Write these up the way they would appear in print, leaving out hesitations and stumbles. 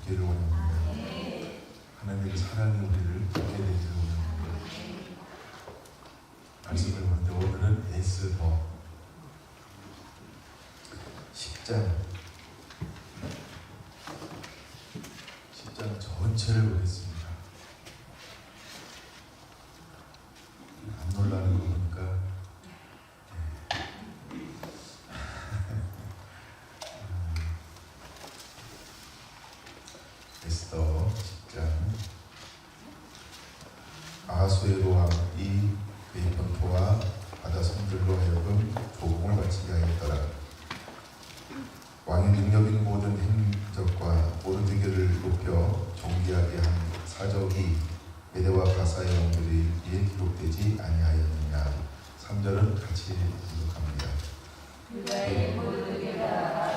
되기를 원합니다. 하나님의 사랑이 우리를 붙게 되기를 원합니다. 말씀을 보는데 오늘은 에스더 10장 전체를 보겠습니다. 안 놀라는 거 보니까 에스더 10장. 아하수에로 왕이 그의 본토와 바다 성들로 하여금 조공을 바치게 하였더라. 왕의 능력인 모든 행적과 모르드게를 높여 존귀하게 한 사적이 메대와 가사의 왕들에게 기록되지 아니하였느냐. 3절은 같이 기록합니다.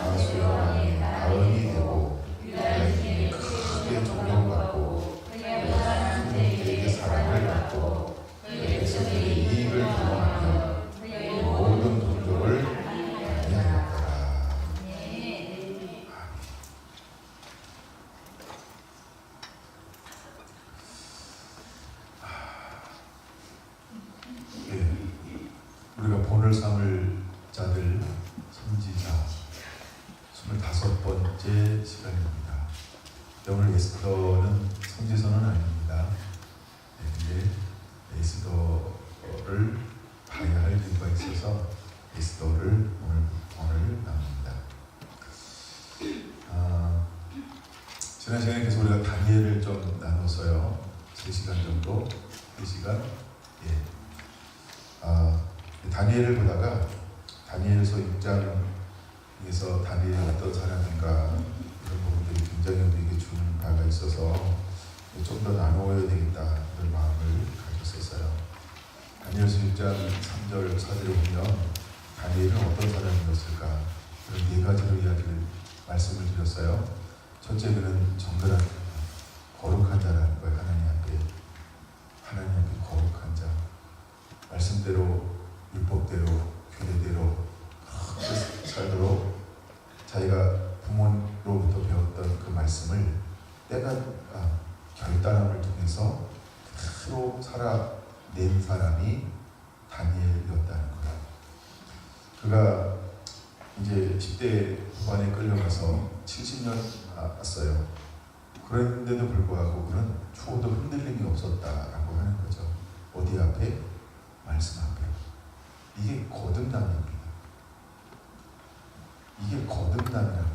아하수에로 왕이 가은이 되고 유다인이 크게 존경받고 그에게 사랑을 받고 그의 백성들의 이익을 도모하며 모든 종족을 안위하였더라. 우리가 본을 삼을 자들 선지자 25번째 시간입니다. 오늘 에스더는 선지서는 아닙니다. 근데 에스더를 봐야 할 이유가 있어서 에스더를 오늘 나눕니다. 지난 시간에 계속 우리가 다니엘을 좀 나눴어요. 3시간 정도, 3시간. 다니엘을 보다가 다니엘서 6장에서 다니엘이 어떤 사람인가 이런 부분들이 굉장히 우리에게 주는 바가 있어서 좀 더 나누어야 되겠다 이런 마음을 가졌었어요. 다니엘서 6장 3절 4절을 보면 다니엘은 어떤 사람이었을까 그런 4가지로 이야기를 말씀을 드렸어요. 첫째, 그는 정결한 거룩한 자라는 거예요. 하나님 앞에 거룩한 자, 말씀대로 율법대로 규례대로 살도록 자기가 부모로부터 배웠던 그 말씀을 때가 결단함을 통해서 그대로 살아낸 사람이 다니엘이었다는 거예요. 그가 이제 10대 후반에 끌려가서 70년 왔어요. 그랬는데도 불구하고 그는 추호도 흔들림이 없었다라고 하는 거죠. 어디 앞에? 말씀 앞에. 이게 거듭남입니다. 이게 거듭남이라는 거예요.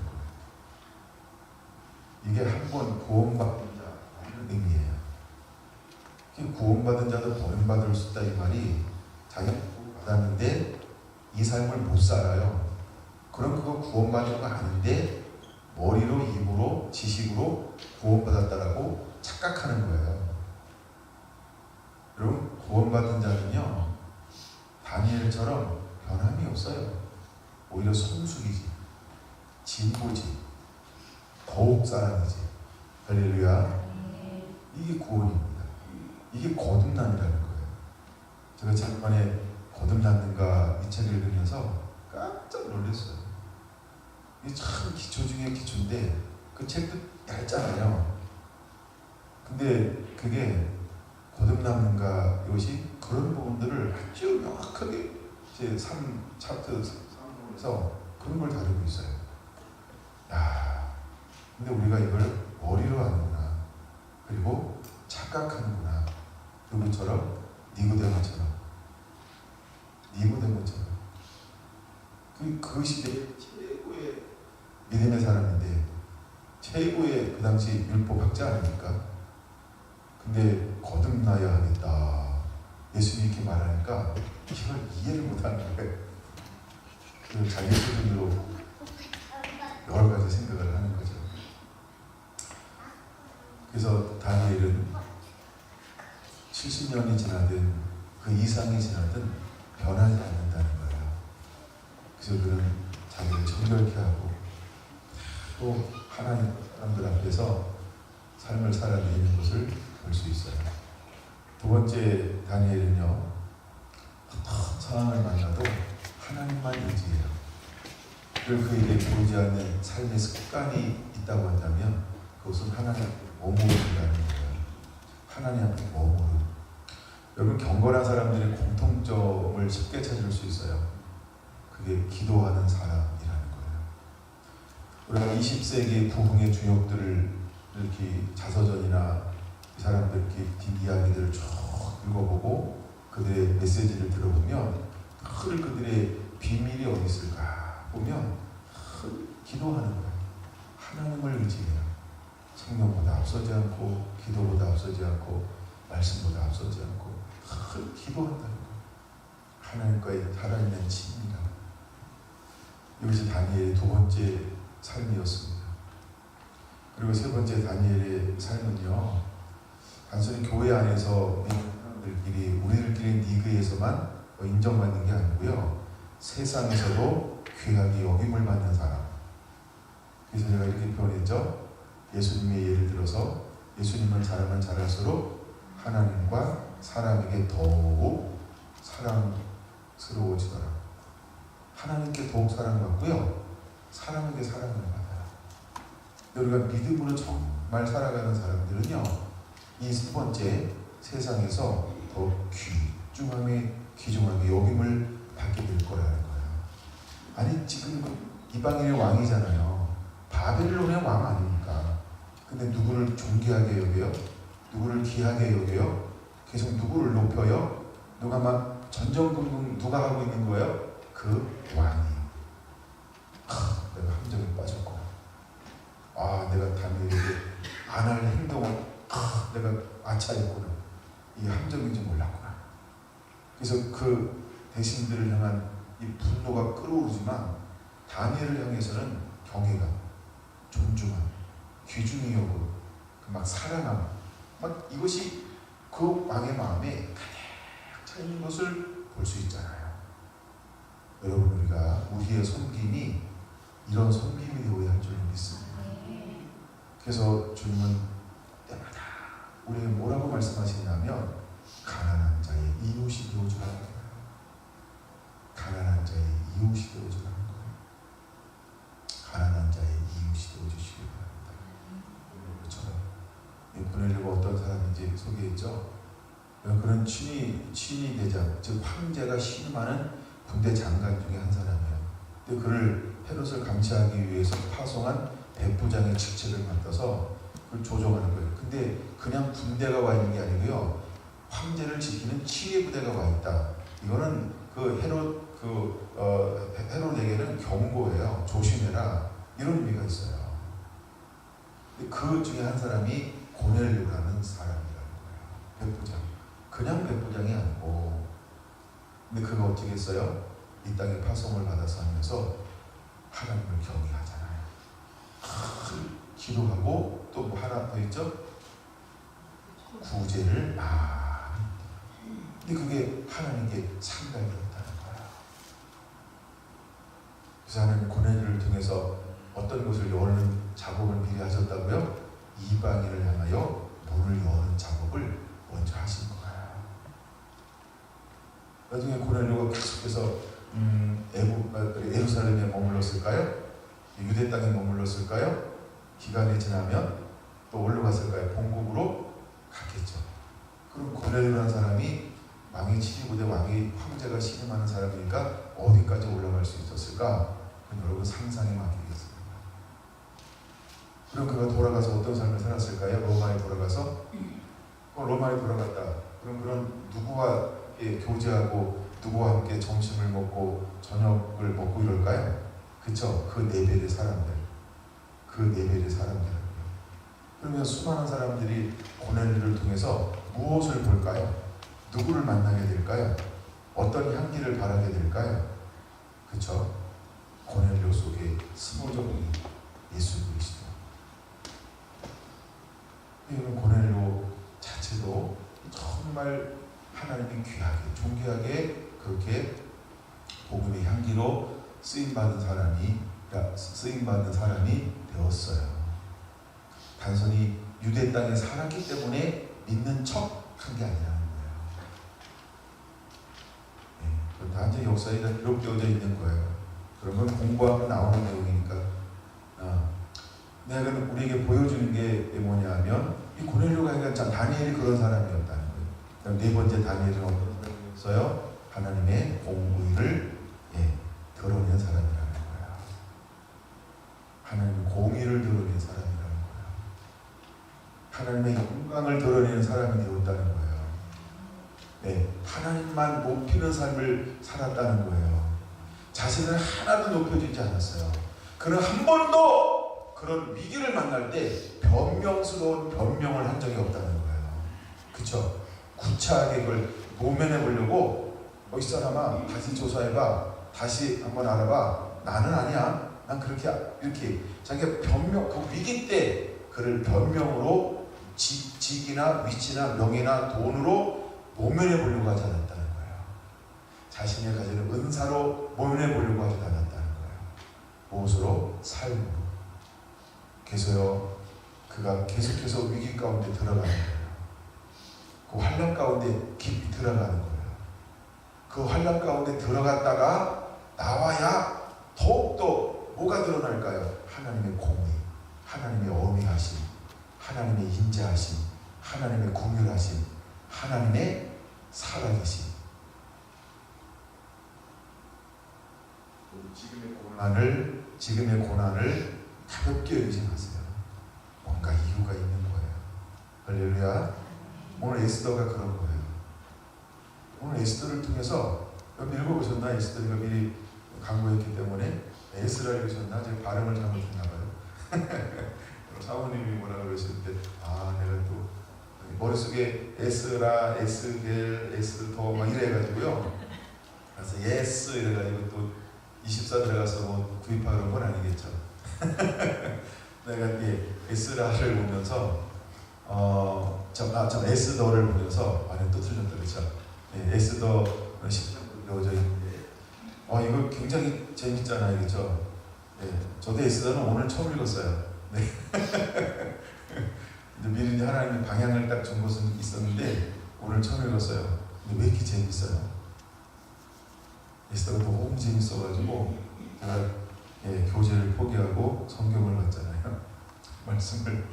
이게 한 번 구원받은 자라는 의미예요. 구원받은 자도 버림받을 수 있다 이 말이 자기가 구원받았는데 이 삶을 못 살아요. 그럼 그거 구원받은 거 아닌데 머리로 입으로 지식으로 구원받았다라고 착각하는 거예요. 여러분, 구원받은 자는요 다니엘처럼 변함이 없어요. 오히려 성숙이지, 진보지, 더욱 사랑이지. 할렐루야. 이게 구원입니다. 이게 거듭남이라는 거예요. 제가 작년에 거듭났는가 이 책을 읽으면서 깜짝 놀랐어요. 이게 참 기초 중에 기초인데 그 책도 얇잖아요. 근데 그게 거듭남는가 이것이 그런 부분들을 아주 명확하게 제 3챕터 3에서 그런 걸 다루고 있어요. 근데 우리가 이걸 머리로 하는구나. 그리고 착각하는구나. 누구처럼? 니고데모처럼. 그 시대의 최고의 믿음의 사람인데 최고의 그 당시 율법 학자 아닙니까? 근데 거듭나야 하겠다. 예수님이 이렇게 말하니까 이걸 이해를 못하는 거예요. 자기 수준으로 여러 가지 생각을 하는 거죠. 그래서 다니엘은 70년이 지나든 그 이상이 지나든 변하지 않는다는 거예요. 그래서 그는 자기를 정결케 하고 또 하나님 사람들 앞에서 삶을 살아내는 것을 볼 수 있어요. 두 번째, 다니엘은요 어떤 상황을 만나도 하나님만 의지해요. 그리고 그에게 보이지 않는 삶의 습관이 있다고 한다면 그것은 하나님 머무른다는 거예요. 하나님 앞에 머무르. 여러분 경건한 사람들의 공통점을 쉽게 찾을 수 있어요. 그게 기도하는 사람이라는 거예요. 우리가 20세기 부흥의 주역들을 이렇게 자서전이나 이 사람들 이렇게 뒷이야기들을 쭉 읽어보고 그들의 메시지를 들어보면 늘 그들의 비밀이 어디 있을까 보면 기도하는 거예요. 하나님을 의지해요. 성령보다 앞서지 않고 기도보다 앞서지 않고 말씀보다 앞서지 않고 늘 기도한다는 거예요. 하나님과의 살아있는 친밀함. 이것이 다니엘의 두 번째 삶이었습니다. 그리고 세 번째 다니엘의 삶은요, 단순히 교회 안에서 사람들끼리 우리들끼리 리그에서만 인정받는 게 아니고요, 세상에서도 귀하게 여김을 받는 사람. 그래서 제가 이렇게 표현했죠. 예수님의 예를 들어서 예수님은 자라면 자랄수록 하나님과 사람에게 더욱 사랑스러워지더라. 하나님께 더욱 사랑받고요, 사람에게 사랑을 받아요. 우리가 믿음으로 정말 살아가는 사람들은요, 이 세 번째 세상에서 더 귀중하게 여김을 받게 될 거라는 거예요. 아니 지금 이방인의 왕이잖아요. 바벨론의 왕 아닙니까? 근데 누구를 존귀하게 여겨요? 누구를 귀하게 여겨요? 계속 누구를 높여요? 누가 막 전전긍긍 누가 하고 있는 거예요? 그 왕이. 내가 함정에 빠졌구나. 내가 다니엘에게 안 할 행동을 내가 아차했구나. 이게 함정인지 몰랐구나. 그래서 그 대신들을 향한 이 분노가 끓어오르지만 다니엘을 향해서는 경외감, 존중함, 귀중히 여고 막 사랑함, 막 이것이 그 왕의 마음에 가득 차 있는 것을 볼 수 있잖아요. 여러분, 우리가 우리의 섬김이 이런 섬김이 되어야 할 줄 믿습니다. 그래서 주님은 때마다 우리에게 뭐라고 말씀하시냐면 가난한 자의 이웃이 되어주라는 거예요. 가난한 자의 이웃이 되어주라는 거예요. 가난한 자의 이웃이 되어주시기 바랍니다. 그렇죠? 고넬료가 어떤 사람인지 소개했죠. 그런 친위 대장, 즉 황제가 신임하는 군대 장관 중에 한 사람이에요. 근데 그를 헤롯을 감시하기 위해서 파송한 백부장의 직책을 맡아서 그걸 조종하는 거예요. 근데 그냥 군대가 와 있는 게 아니고요, 황제를 지키는 치외 부대가 와 있다. 이거는 그 헤롯에게는 경고예요. 조심해라. 이런 의미가 있어요. 그 중에 한 사람이 고넬료라는 사람이라는 거예요. 백부장. 그냥 백부장이 아니고, 근데 그가 어떻게 했어요? 이 땅에 파송을 받아서 하면서 하나님을 경외하잖아요. 기도하고 또 뭐 하나 더 있죠? 구제를 많이. 근데 그게 하나님께 상당히 있다는 거예요. 그래서 하나님 고넬료를 통해서 어떤 것을 여는 작업을 미리 하셨다고요? 이방인을 향하여 문을 여는 작업을 먼저 하신 거예요. 나중에 고넬료가 계속해서 예루살렘에 머물렀을까요? 유대 땅에 머물렀을까요? 기간이 지나면 또 어디로 갔을까요? 본국으로 갔겠죠. 그럼 고넬료라는 사람이 왕의 치리부대 왕의 황제가 신임하는 사람이니까 어디까지 올라갈 수 있었을까? 그럼 여러분 상상에 맡기겠습니다. 그럼 그가 돌아가서 어떤 삶을 살았을까요? 로마에 돌아가서? 로마에 돌아갔다. 그럼 그런 누구와 교제하고 누구와 함께 점심을 먹고 저녁을 먹고 이럴까요? 그쵸? 그 레벨의 사람들. 그 레벨의 사람들. 그러면 수많은 사람들이 고넬료를 통해서 무엇을 볼까요? 누구를 만나게 될까요? 어떤 향기를 바라게 될까요? 그쵸? 고넬료 속에 스모적인 예수 그리스도. 이건 고넬료 자체도 정말 하나님이 귀하게, 존귀하게 그렇게 복음의 향기로 쓰임받는 사람이 되었어요. 단순히 유대 땅에 살았기 때문에 믿는 척 한 게 아니라는 거예요. 단지 역사에 기록되어져 있는 거예요. 그런 건 공부하면 나오는 내용이니까 내가 우리에게 보여주는 게 뭐냐면 이 고넬료가 그러니까 참 다니엘이 그런 사람이었다는 거예요. 네 번째 다니엘은 어떤 사람이었어요? 하나님의 공의를 드러낸 사람이라는 거야. 하나님의 공의를 드러낸 사람이라는 거야. 하나님의 영광을 드러내는 사람이 되었다는 거예요. 하나님만 높이는 삶을 살았다는 거예요. 자신을 하나도 높여주지 않았어요. 그는 한 번도 그런 위기를 만날 때 변명스러운 변명을 한 적이 없다는 거예요. 그쵸? 구차하게 그걸 모면해 보려고 이 사람아 다시 조사해봐, 다시 한번 알아봐, 나는 아니야, 난 그렇게 이렇게 자기가 변명, 그 위기 때 그를 변명으로 직이나 위치나 명예나 돈으로 모면해 보려고 하지 않았다는 거예요. 자신이 가지는 은사로 모면해 보려고 하지 않았다는 거예요. 무엇으로? 삶으로. 그래서요, 그가 계속해서 위기 가운데 들어가는 거예요. 그 환난 가운데 깊이 들어가는 거예요. 그 환난 가운데 들어갔다가 나와야 더욱더 뭐가 드러날까요? 하나님의 공의, 하나님의 어미하심, 하나님의 인자하심, 하나님의 긍휼하심, 하나님의 살아계심. 지금의 고난을 가볍게 여기지 마세요. 뭔가 이유가 있는 거예요. 할렐루야. 오늘 에스더가 그런 거예요. 오늘 에스더를 통해서 여러분 읽어보셨나? 에스더가 미리 강구했기 때문에 에스라 읽으셨나? 제가 발음을 잘못했나 봐요. 사모님이 뭐라 그러실 때 내가 또 머릿속에 에스라, 에스겔, 에스더 막 이래가지고요. 그래서 예스 이래가지고 또 24 들어가서 뭐 구입하는 건 아니겠죠. 내가 에스라를 보면서 에스더를 보면서 또 틀렸다 그렇죠. 에스더 10장 넣어져 있는데 이거 굉장히 재밌잖아요, 그렇죠. 저도 에스더는 오늘 처음 읽었어요. 근데 미리 하나님의 방향을 딱 준 것은 있었는데 오늘 처음 읽었어요. 근데 왜 이렇게 재밌어요? 에스더가 너무 재밌어가지고 제가 교재를 포기하고 성경을 봤잖아요. 말씀을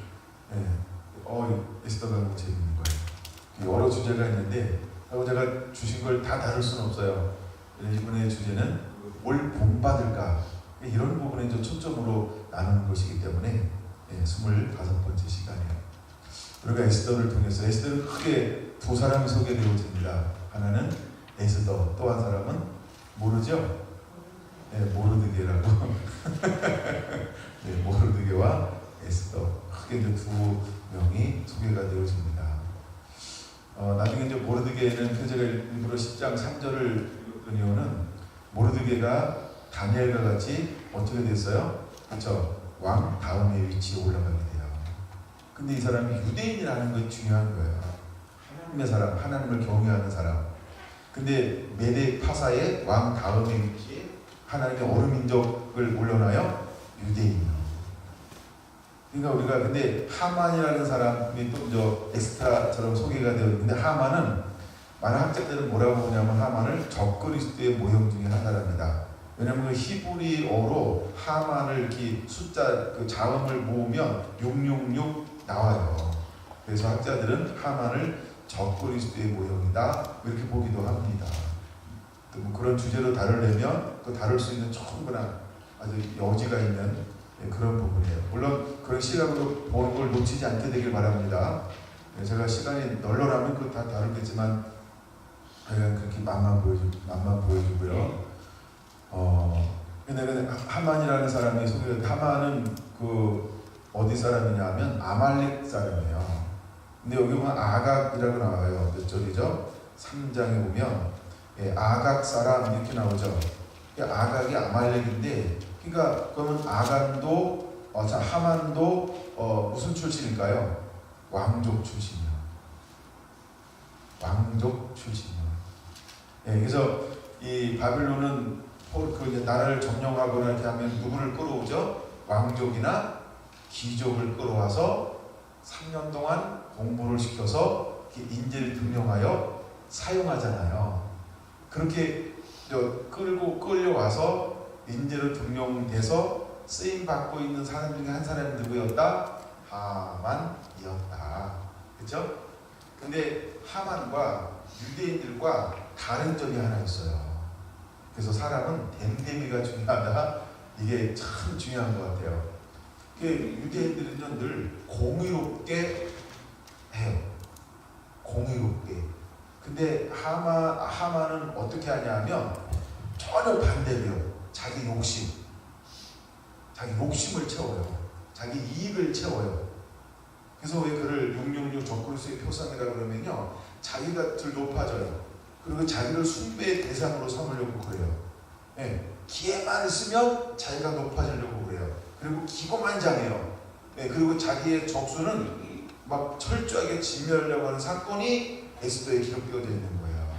에스더가 너무 재밌는 거예요. 여러 주제가 있는데 제가 주신 걸 다 다룰 수는 없어요. 이번에 주제는 뭘 본받을까 이런 부분에 좀 초점으로 나누는 것이기 때문에 25번째 시간이에요. 우리가 에스더를 통해서 에스더는 크게 두 사람이 소개되어집니다. 하나는 에스더, 또 한 사람은 모르죠? 모르드게라고. 모르드게와 에스더, 크게 이제 두 명이 소개가 되어집니다. 나중에 이제 모르드게는 제가 일부러 10장 3절을 읽은 이유는 모르드게가 다니엘과 같이 어떻게 됐어요? 그렇죠? 왕 다음의 위치에 올라가게 돼요. 근데 이 사람이 유대인이라는 게 중요한 거예요. 하나님의 사람, 하나님을 경외하는 사람. 근데 메대 파사의 왕 다음의 위치에 하나님의 어느 민족을 올려놔요? 유대인이요. 그러니까 우리가 근데 하만이라는 사람이 또 엑스트라처럼 소개가 되어 있는데 하만은 많은 학자들은 뭐라고 보냐면 하만을 적그리스도의 모형 중에 하나랍니다. 왜냐하면 그 히브리어로 하만을 이렇게 숫자 그 자음을 모으면 666 나와요. 그래서 학자들은 하만을 적그리스도의 모형이다 이렇게 보기도 합니다. 또 뭐 그런 주제로 다루려면 또 다룰 수 있는 충분한 아주 여지가 있는 그런 부분이에요. 물론 그런 시각으로 보는 걸 놓치지 않게 되길 바랍니다. 제가 시간이 널널하면 그거 다 다루겠지만 하여간 그렇게 맛만 보여주고요. 근데 하만이라는 사람이 소개된 하만은 그 어디 사람이냐 하면 아말렉 사람이에요. 근데 여기 보면 아각이라고 나와요. 몇 절이죠? 3장에 보면 아각 사람 이렇게 나오죠. 아각이 아말렉인데 그러니까 그러면 아간도 하만도 무슨 출신일까요? 왕족 출신이요. 왕족 출신이요. 그래서 이 바빌론은 그 나라를 점령하거나 이렇게 하면 누구를 끌어오죠? 왕족이나 귀족을 끌어와서 3년 동안 공부를 시켜서 인재를 등용하여 사용하잖아요. 그렇게 끌려와서 인재로 등용돼서 쓰임 받고 있는 사람 중에 한 사람이 누구였다? 하만이었다. 그렇죠? 근데 하만과 유대인들과 다른 점이 하나 있어요. 그래서 사람은 댐댐이가 중요하다. 이게 참 중요한 것 같아요. 유대인들은 늘 공의롭게 해요. 공의롭게. 근데 하만은 어떻게 하냐면 전혀 반대로요. 자기 욕심을 채워요. 자기 이익을 채워요. 그래서 왜 그를 666 적그리스도의 표상이라 그러면요, 자기가 덜 높아져요. 그리고 자기를 숭배의 대상으로 삼으려고 그래요. 예, 기회만 있으면 자기가 높아지려고 그래요. 그리고 기고만장해요. 예, 그리고 자기의 적수는 막 철저하게 진멸하려고 하는 사건이 에스더에 기록되어져 있는 거예요.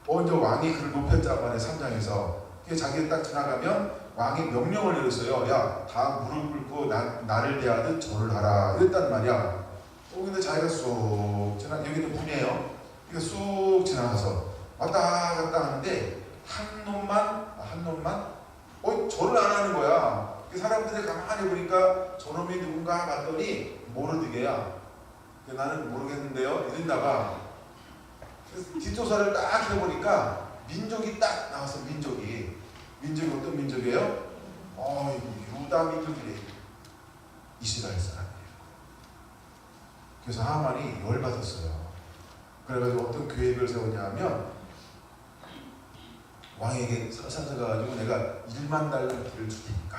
먼저 왕이 그를 높였다고 하네, 3장에서. 자기가 딱 지나가면 왕이 명령을 내렸어요. 야, 다 무릎 꿇고 나를 대하듯 절을 하라. 이랬단 말이야. 근데 자기가 쑥 여기는 문이에요. 그러니까 쑥 지나가서 왔다 갔다 하는데 한 놈만 절을 안 하는 거야. 사람들이 가만히 보니까 저놈이 누군가 봤더니 모르드게야. 나는 모르겠는데요. 이랬나봐. 뒷조사를 딱 해보니까 민족이 딱 나왔어. 민족이 어떤 민족이에요? 유다 민족이래. 이스라엘 사람이에요. 그래서 하만이 열받았어요. 그래가지고 어떤 계획을 세웠냐면 왕에게 사자가가지고 내가 1만 달러를 줄 테니까,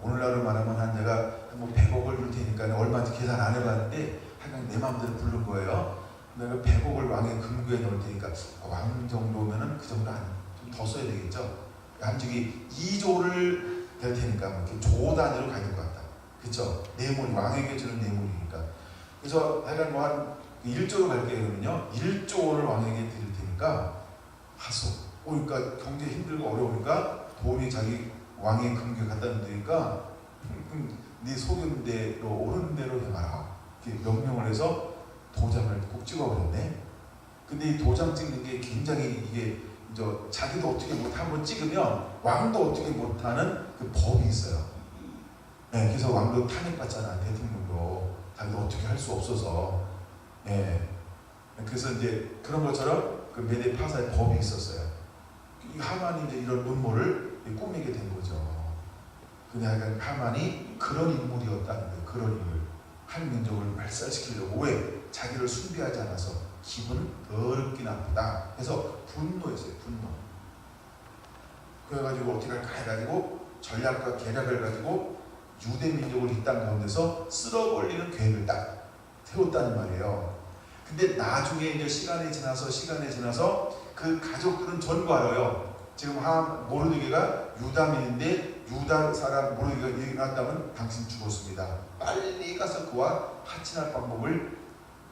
오늘날로 말하면 한 내가 뭐 100억을 줄 테니까, 얼마인지 계산 안 해봤는데 하여간 내 마음대로 부른 거예요. 내가 100억을 왕의 금고에 넣을 테니까, 왕 정도면은 그 정도 좀 더 써야 되겠죠. 한쪽이 2조를 될 테니까 이렇게 조 단위로 가야 될 것 같다. 그렇죠? 뇌물, 왕에게 주는 뇌물이니까. 그래서 하여간 뭐 한 1조로 갈게요. 그러면요, 1조 원을 왕에게 드릴 테니까 하소. 그러니까 경제 힘들고 어려우니까 돈이 자기 왕의 금고에 갖다 놓으니까 네 속은 대로 오른 대로 해봐라. 이렇게 명령을 해서 도장을 꼭 찍어버렸네. 근데 이 도장 찍는 게 굉장히 이게 자기도 어떻게 한번 찍으면 왕도 어떻게 못하는 그 법이 있어요. 네, 그래서 왕도 탄핵받잖아. 대통령도 자기도 어떻게 할 수 없어서. 네. 그래서 이제 그런 것처럼 그 메대 파사의 법이 있었어요. 이 하만이 이제 이런 음모를 꾸미게 된 거죠. 근데 하여간 하만이 그런 인물이었다는 거예요. 그런 인물. 한 민족을 말살시키려고. 왜? 자기를 숭배하지 않아서 기분 더럽게 나쁘다 해서 분노했어요. 분노. 그래가지고 어떻게 할까 해가지고 전략과 계략을 가지고 유대 민족을 이 땅 가운데서 쓸어버리는 계획을 딱 세웠다는 말이에요. 근데 나중에 이제 시간이 지나서 그 가족들은 전부 알아요. 지금 모르드게가 유다민인데 유다 사람 모르드게가 일어났다면 당신 죽었습니다. 빨리 가서 그와 하친할 방법을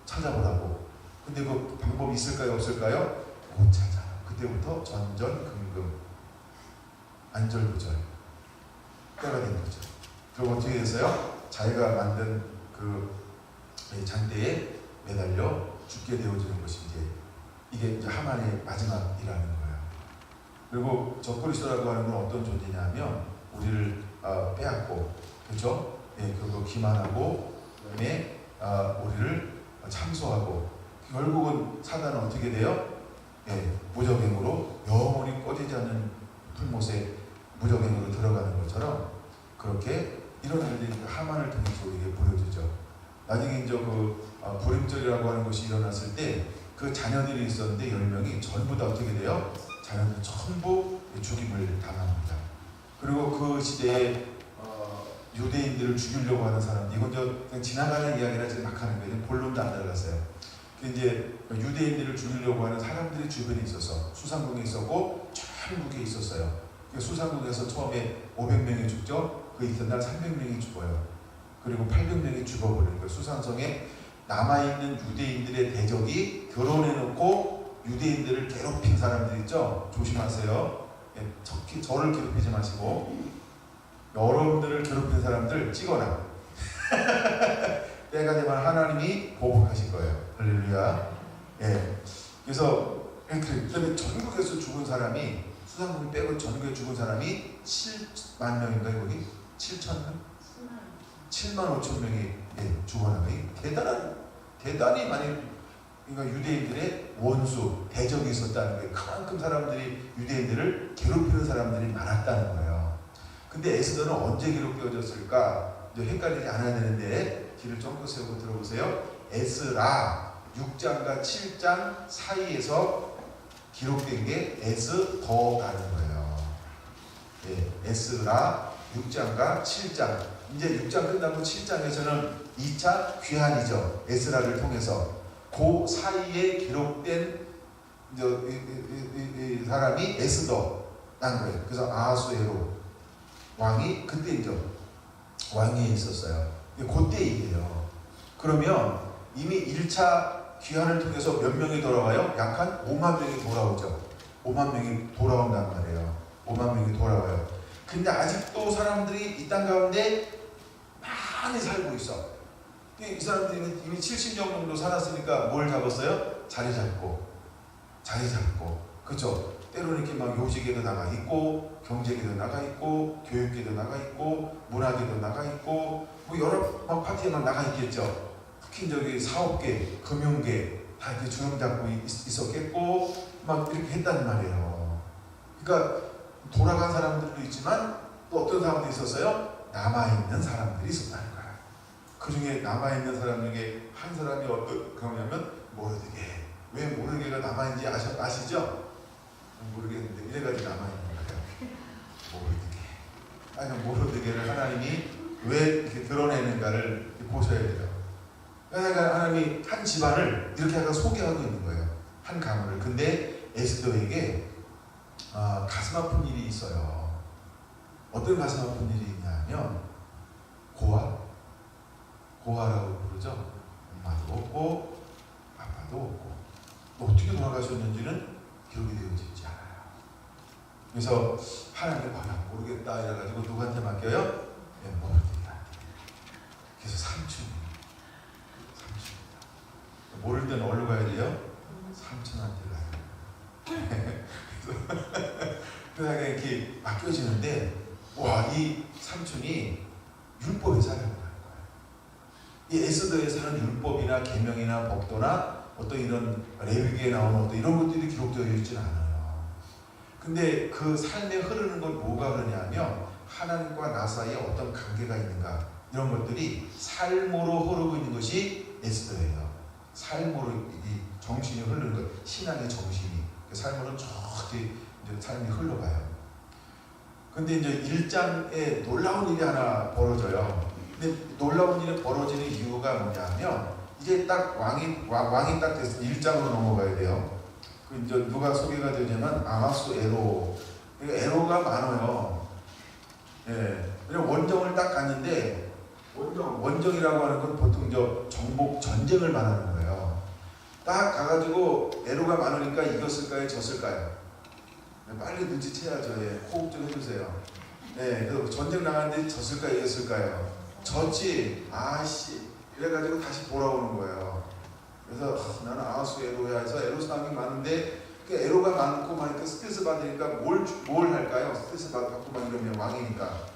찾아보라고. 근데 그 방법이 있을까요? 없을까요? 못 찾아. 그때부터 전전긍긍, 안절부절 때가 된 거죠. 그럼 어떻게 됐어요? 자기가 만든 그 장대에 매달려 죽게 되어지는 것이 이게 하만의 마지막이라는 거예요. 그리고 적그리스도라고 하는 건 어떤 존재냐면 우리를 빼앗고, 그렇죠? 예, 그리고 기만하고, 그다음에 우리를 참소하고, 결국은 사단은 어떻게 돼요? 예, 무적행으로 영원히 꺼지지 않는 풀못에 무적행으로 들어가는 것처럼 그렇게 이런 일들이 하만을 통해서 우리에게 보여주죠. 나중에 이제 불임절이라고 하는 것이 일어났을 때 그 자녀들이 있었는데 10명이 전부 다 어떻게 돼요? 자녀들 전부 죽임을 당합니다. 그리고 그 시대에 유대인들을 죽이려고 하는 사람, 이건 그냥 지나가는 이야기라 지금 막 하는 거예요. 본론도 안 들어갔어요. 이제 유대인들을 죽이려고 하는 사람들이 주변에 있어서 수상궁에 있었고 전국에 있었어요. 수상궁에서 처음에 500명이 죽죠. 그 이튿날 300명이 죽어요. 그리고 800명이 죽어버리는 거예요. 수상성에 남아있는 유대인들의 대적이 결혼해놓고 유대인들을 괴롭힌 사람들 있죠. 조심하세요. 특히 저를 괴롭히지 마시고 여러분들을 괴롭힌 사람들 찍어놔. 때가 되면 하나님이 보복하실 거예요. 할렐루야. 예. 그래서 전국에서 죽은 사람이 수상군 빼고 전국에 죽은 사람이 7만 명인가요? 거기? 7천 명? 7만 5천 명이 죽어나가요. 대단히 많이, 그러니까 유대인들의 원수, 대적이 있었다는 거예요. 그만큼 사람들이 유대인들을 괴롭히는 사람들이 많았다는 거예요. 근데 에스더는 언제 기록되어졌을까? 이제 헷갈리지 않아야 되는데 뒤를 쫑긋 세우고 들어보세요. 에스라 6장과 7장 사이에서 기록된 게 에스더라는 거예요. 에스라 6장과 7장. 이제 6장 끝나고 7장에서는 2차 귀환이죠. 에스라를 통해서. 그 사이에 기록된 이 사람이 에스더라는 거예요. 그래서 아하수에로 왕이 그때 이제 왕위에 있었어요. 그때 일이에요. 그러면 이미 1차 귀환을 통해서 몇 명이 돌아와요? 약 한 5만 명이 돌아오죠. 5만 명이 돌아온단 말이에요. 5만 명이 돌아와요. 근데 아직도 사람들이 이 땅 가운데 많이 살고 있어. 이 사람들이 이미 70년 정도 살았으니까 뭘 잡았어요? 자리 잡고. 그죠? 때로는 이렇게 막 요직에도 나가 있고, 경제계도 나가 있고, 교육계도 나가 있고, 문화계도 나가 있고, 뭐 여러 막 파티에 막 나가 있겠죠. 특히 저기 사업계, 금융계 다 이렇게 주름 잡고 있었겠고, 막 이렇게 했단 말이에요. 그러니까 돌아간 사람들도 있지만 또 어떤 사람들이 있었어요? 남아있는 사람들이 있었다는 거예요. 그 중에 남아있는 사람 중에 한 사람이 어떤 그러냐면 모르드게. 왜 모르드게가 남아있는지 아시죠? 모르겠는데 이래가지고 남아있는 거예요. 모르드게. 아니 모르드게를 하나님이 왜 이렇게 드러내는가를 보셔야 돼요. 그러니까 하나님이 한 집안을 이렇게 약간 소개하고 있는 거예요. 한 가문을. 근데 에스더에게 가슴 아픈 일이 있어요. 어떤 가슴 아픈 일이 있냐면 고아라고 부르죠. 엄마도 없고 아빠도 없고 어떻게 돌아가셨는지는 기록이 되어지지 않아요. 그래서 하나님이 모르겠다 이래가지고 누구한테 맡겨요? 모르겠다. 그래서 삼촌입니다. 모를 때는 어디로 가야 돼요? 삼촌한테 가요. 그래서 이렇게 맡겨지는데 이 삼촌이 율법에 살아요. 이 에스더에서는 율법이나 계명이나 법도나 어떤 이런 레위기에 나오는 어떤 이런 것들이 기록되어 있지는 않아요. 근데 그 삶에 흐르는 건 뭐가 그러냐면 하나님과 나 사이에 어떤 관계가 있는가 이런 것들이 삶으로 흐르고 있는 것이 에스더예요. 삶으로 이 정신이 흐르는 것, 신앙의 정신이 삶으로 쭉 이제 삶이 흘러가요. 근데 이제 1장에 놀라운 일이 하나 벌어져요. 근데 놀라운 일이 벌어지는 이유가 뭐냐면 이제 딱 왕이 딱 돼서 1장으로 넘어가야 돼요. 그 이제 누가 소개가 되냐면 아하수에로. 그러니까 에로가 많아요. 그냥 원정을 딱 갔는데 원정이라고 하는 건 보통 정복 전쟁을 말하는 거예요. 딱 가가지고 에로가 많으니까 이겼을까요, 졌을까요? 빨리 눈치채야죠. 호흡 좀 해주세요. 그래서 전쟁 나갔는데 졌을까요, 이겼을까요? 졌지. 그래가지고 다시 돌아오는 거예요. 그래서 나는 아하수 에로야 해서 에로 사람이 많은데 그 에로가 많고 막 스트레스 받으니까 뭘 할까요? 스트레스 받고 막 이러면 왕이니까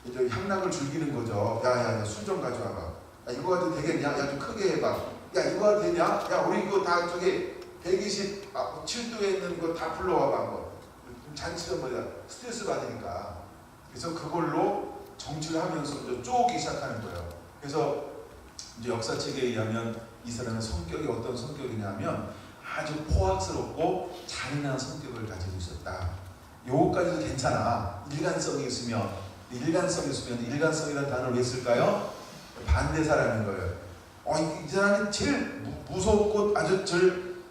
이제 향락을 즐기는 거죠. 야 술 좀 가져와봐. 이거 가지고 되겠냐? 야 좀 크게 해봐. 야 이거 가지고 되냐? 야 우리 이거 다 저기 127도에 있는 거 다 불러와봐 한번. 잔치도 스트레스 받으니까. 그래서 그걸로 정치를 하면서 쪼기 시작하는 거예요. 그래서 이제 역사책에 의하면 이 사람의 성격이 어떤 성격이냐면 아주 포악스럽고 잔인한 성격을 가지고 있었다. 요거까지도 괜찮아. 일관성이 있으면 일관성이라는 단어를 왜 쓸까요? 반대 사람인 거예요. 이 사람이 제일 무섭고 아주 제일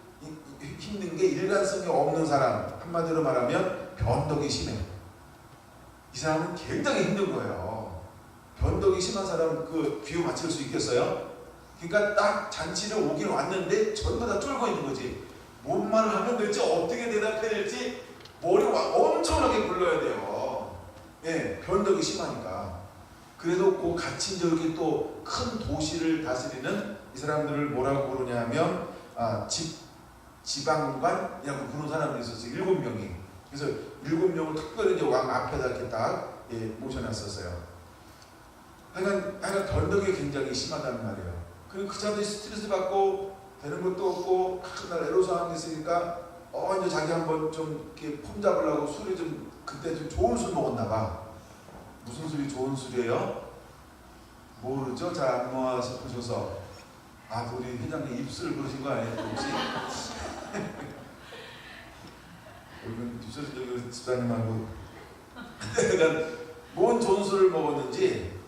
힘든 게 일관성이 없는 사람. 한마디로 말하면 변덕이 심해. 이 사람은 굉장히 힘든 거예요. 변덕이 심한 사람 그 비유 맞출 수 있겠어요? 그러니까 딱 잔치를 오긴 왔는데 전부 다 쫄고 있는 거지. 뭔 말을 하면 될지 어떻게 대답해야 될지 머리가 엄청나게 굴러야 돼요. 변덕이 심하니까. 그래도 그 갇힌 저기 또 큰 도시를 다스리는 이 사람들을 뭐라고 부르냐면 지방관이라고 부르는 사람들이 있었어요. 7명이. 그래서 7명을 특별히 이제 왕 앞에다 이렇게 딱 모셔놨었어요. 하여간 변덕이 굉장히 심하다는 말이에요. 그리고 그 사람들이 스트레스 받고 되는 것도 없고 맨날 애로사항이 있으니까 이제 자기 한번 좀 이렇게 폼 잡으려고 술이 좀 그때 좀 좋은 술 먹었나 봐. 무슨 술이 좋은 술이에요? 모르죠? 잘 안 모아 싶으셔서 우리 회장님 입술 그러신 거 아니에요? 혹시? 여기 뒷소리 집사님하고 그러니까 뭔 좋은 술을 먹었는지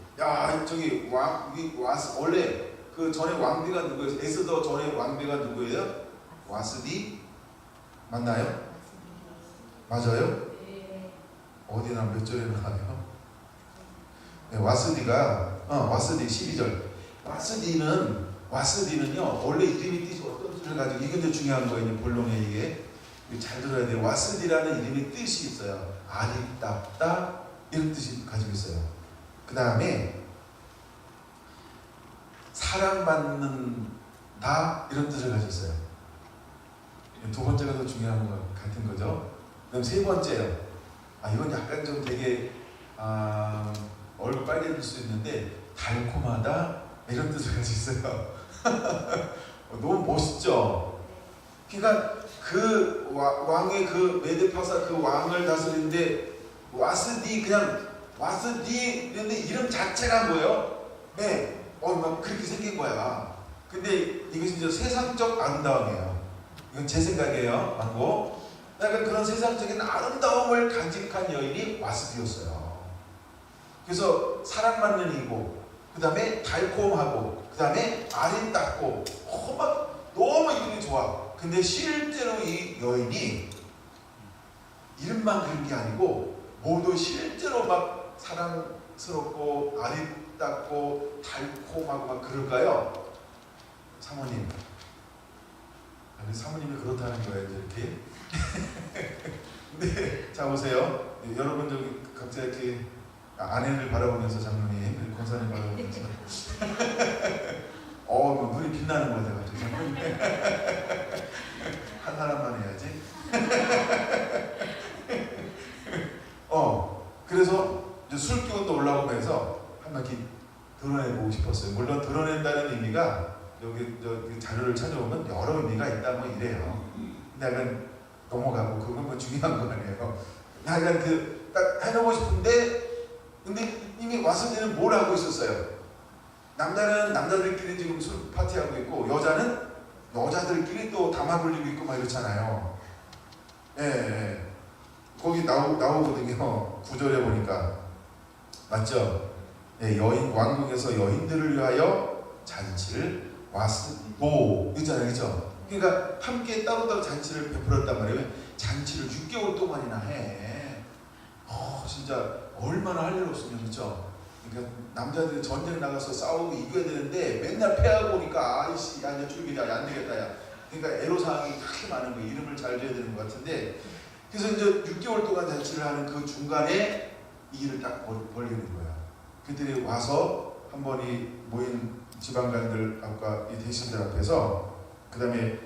저기 원래 그 전에 왕비가 누구예요? 에스더 전에 왕비가 누구예요? 와스디 맞나요? 맞아요? 어디나 몇 절에 나와요? 네, 와스디 12절. 와스디는요 원래 이름이 뜻이 어떤 뜻을 가지고 이게 이제 중요한 거예요. 본론에 이게 잘 들어야 돼요. 와스디라는 이름의 뜻이 있어요. 아리답다 이런 뜻이 가지고 있어요. 그 다음에 사랑받는다 이런 뜻을 가지고 있어요. 두 번째가 더 중요한 것 같은 거죠. 그럼 세 번째요. 이건 약간 좀 되게 얼굴 빨개질 수 있는데 달콤하다 이런 뜻을 가지고 있어요. 너무 멋있죠. 그러니까 그 왕의 그 메데파사 그 왕을 다스리는데 와스디 이런데 이름 자체가 뭐예요? 네, 막 그렇게 생긴 거야. 근데 이것이 이제 세상적 아름다움이에요. 이건 제 생각이에요. 맞고. 약간 그런 세상적인 아름다움을 간직한 여인이 와스디였어요. 그래서 사랑받는 이고, 그 다음에 달콤하고, 그 다음에 아름답고, 막 너무 이름이 좋아. 근데 실제로 이 여인이 이름만 그런 게 아니고 모두 실제로 막 사랑스럽고 아름답고 달콤하고 막 그럴까요? 사모님. 사모님이 그렇다는 거예요, 이렇게. 근데 자 보세요. 여러분 여기 각자 이렇게 아내를 바라보면서 장로님, 권사님 바라보면서 뭐 눈이 빛나는 거 같아가지고 장로님 한 사람만 해야지. 그래서 이제 술 기운도 올라오면서 한 바퀴 드러내보고 싶었어요. 물론 드러낸다는 의미가 여기 자료를 찾아보면 여러 의미가 있다 뭐 이래요. 근데 약간 넘어가고 그건 뭐 중요한 거 아니에요. 약간 딱 해놓고 싶은데 근데 이미 와서는 뭘 하고 있었어요? 남자는 남자들끼리 지금 술 파티하고 있고 여자는 여자들끼리 또 담화 불리고 있고 막 이렇잖아요. 예. 거기 나오거든요. 9절에 보니까 맞죠? 네, 왕궁에서 여인들을 위하여 잔치를 와스도 있잖아요, 그죠? 그러니까 함께 따로따로 잔치를 베풀었단 말이에요. 잔치를 6개월 동안이나 해. 진짜 얼마나 할 일 없으면 그죠? 그러니까 남자들이 전쟁 나가서 싸우고 이겨야 되는데 맨날 패하고 오니까 아이씨, 야, 이제 줄기자, 안 되겠다, 야. 그러니까 애로사항이 그렇게 많은 거예요. 이름을 잘 줘야 되는 것 같은데. 그래서 이제 6개월 동안 잔치를 하는 그 중간에 이 일을 딱 벌리는 거야. 그들이 와서 한 번이 모인 지방관들 아까 이 대신들 앞에서 그 다음에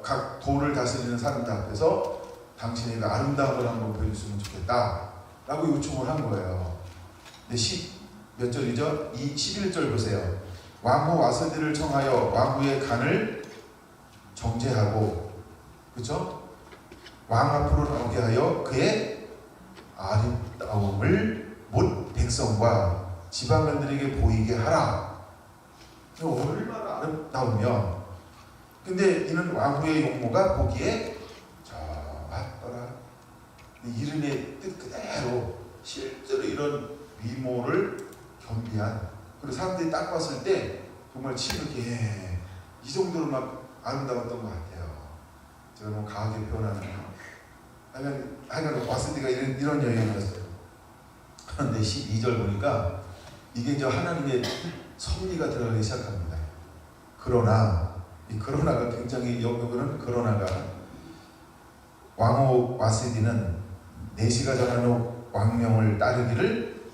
각 도를 다스리는 사람들 앞에서 당신의 그 아름다움을 한번 보여줬으면 좋겠다 라고 요청을 한 거예요. 근데 몇 절이죠? 11절 보세요. 왕후 와스디를 청하여 왕후의 간을 정죄하고 그렇죠? 왕 앞으로 나오게 하여 그의 아름다움을 못 백성과 지방관들에게 보이게 하라. 얼마나 아름다우면. 근데 이는 왕후의 용모가 보기에 맞더라. 이름의 뜻 그대로 실제로 이런 미모를 겸비한, 그리고 사람들이 딱 봤을 때 정말 치르게 이 정도로 막 아름다웠던 것 같아요. 제가 너무 강하게 표현하네요. 하여간 와스디가 이런 여인이었어요. 그런데 12절 보니까 이게 이제 하나님의 섭리가 들어가기 시작합니다. 그러나 이 그러나가 굉장히 여기는 그러나가 왕후 와스디는 내시가 전하는 왕명을 따르기를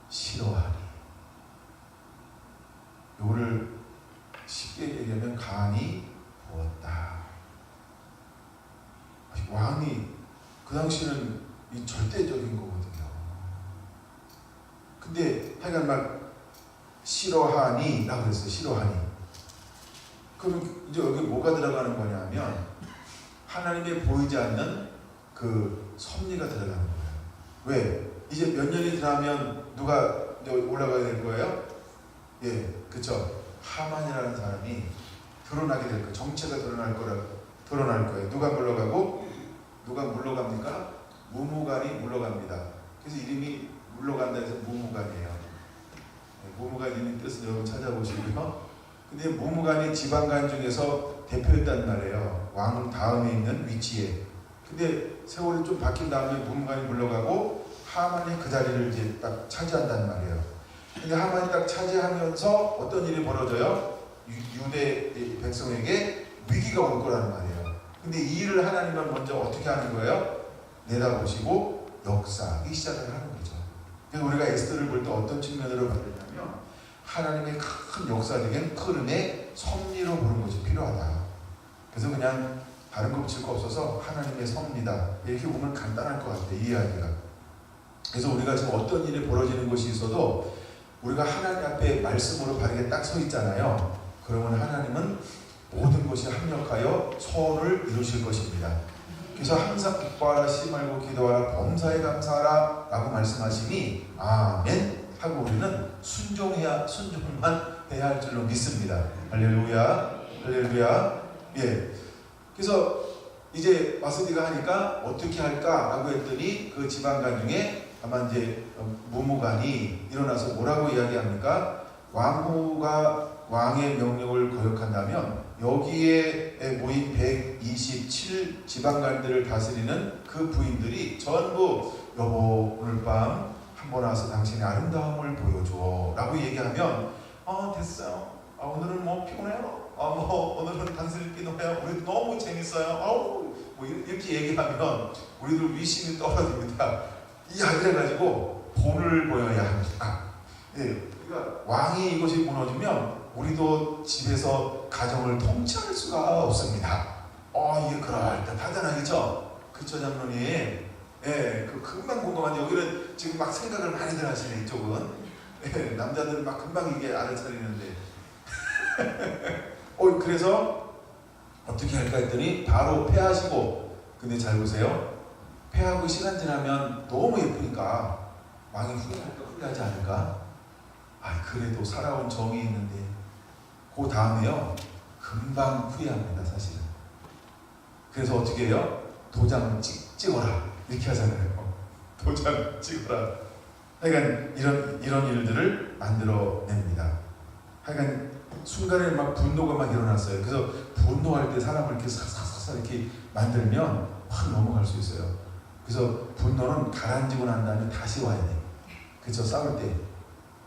싫어하니. 이거를 쉽게 얘기하면 간이 부었다. 왕이 그 당시는 이 절대적인 거거든요. 근데 하여간 막 싫어하니 라고 그랬어요. 싫어하니. 그럼 이제 여기 뭐가 들어가는 거냐면 하나님의 보이지 않는 그 섭리가 들어가는 거예요. 왜? 이제 몇 년이 지나면 누가 올라가게 될 거예요? 예, 그쵸. 하만이라는 사람이 드러나게 될 거예요. 정체가 드러날 거예요. 누가 물러가고? 누가 물러갑니까? 무무간이 물러갑니다. 그래서 이름이 물러간다 해서 무무간이에요. 네, 무무간 이름 뜻은 여러분 찾아보시고요. 근데 무무간이 지방간 중에서 대표였단 말이에요. 왕 다음에 있는 위치에. 근데 세월이 좀 바뀐 다음에 무무간이 물러가고 하만이 그 자리를 이제 딱 차지한단 말이에요. 근데 하만이 딱 차지하면서 어떤 일이 벌어져요? 유대 백성에게 위기가 올 거라는 말이에요. 근데 이 일을 하나님은 먼저 어떻게 하는 거예요? 내다보시고 역사하기 시작을 하는 거죠. 그래서 우리가 에스더를 볼 때 어떤 측면으로 받느냐면 하나님의 큰 역사적인 흐름의 섭리로 보는 것이 필요하다. 그래서 그냥 다른 거 붙일 거 없어서 하나님의 섭리다. 이렇게 보면 간단할 것 같아요. 이해하기가. 그래서 우리가 지금 어떤 일이 벌어지는 것이 있어도 우리가 하나님 앞에 말씀으로 바르게 딱 서 있잖아요. 그러면 하나님은 모든 것이 합력하여 선을 이루실 것입니다. 그래서 항상 기뻐하라, 말고 기도하라, 범사에 감사하라 라고 말씀하시니 아멘 하고 우리는 순종만 해야 할 줄로 믿습니다. 할렐루야, 할렐루야. 예. 그래서 이제 마스디가 하니까 어떻게 할까 라고 했더니 그 지방간 중에 아마 이제 무무간이 일어나서 뭐라고 이야기합니까? 왕후가 왕의 명령을 거역한다면 여기에 모인 127 지방간들을 다스리는 그 부인들이 전부 여보 오늘 밤 한번 와서 당신의 아름다움을 보여줘 라고 얘기하면 됐어요. 오늘은 뭐 피곤해요. 오늘은 단순히 기도해요. 우리 너무 재밌어요. 뭐 이렇게 얘기하면 우리들 위심이 떨어집니다. 이래가지고 본을 보여야 합니다. 예, 그러니까 왕이 이것이 무너지면 우리도 집에서 가정을 통치할 수가 없습니다. 이게 그럴듯하잖아, 그쵸? 그쵸, 장로님? 예, 금방 공감한데 여기는 지금 막 생각을 많이들 하시네, 이쪽은. 예, 남자들은 막 금방 이게 알아차리는데. 그래서 어떻게 할까 했더니 바로 패하시고, 근데 잘 보세요. 패하고 시간 지나면 너무 예쁘니까 왕이 후회하지 않을까? 그래도 살아온 정이 있는데 그 다음에요 금방 후회합니다 사실은. 그래서 어떻게 해요? 도장 찍어라 이렇게 하잖아요. 도장 찍어라. 하여간 이런 일들을 만들어냅니다. 하여간 순간에 막 분노가 막 일어났어요. 그래서 분노할 때 사람을 이렇게 싹싹싹 이렇게 만들면 확 넘어갈 수 있어요. 그래서 분노는 가라앉히고 난 다음에 다시 와야 돼. 그쵸? 싸울 때.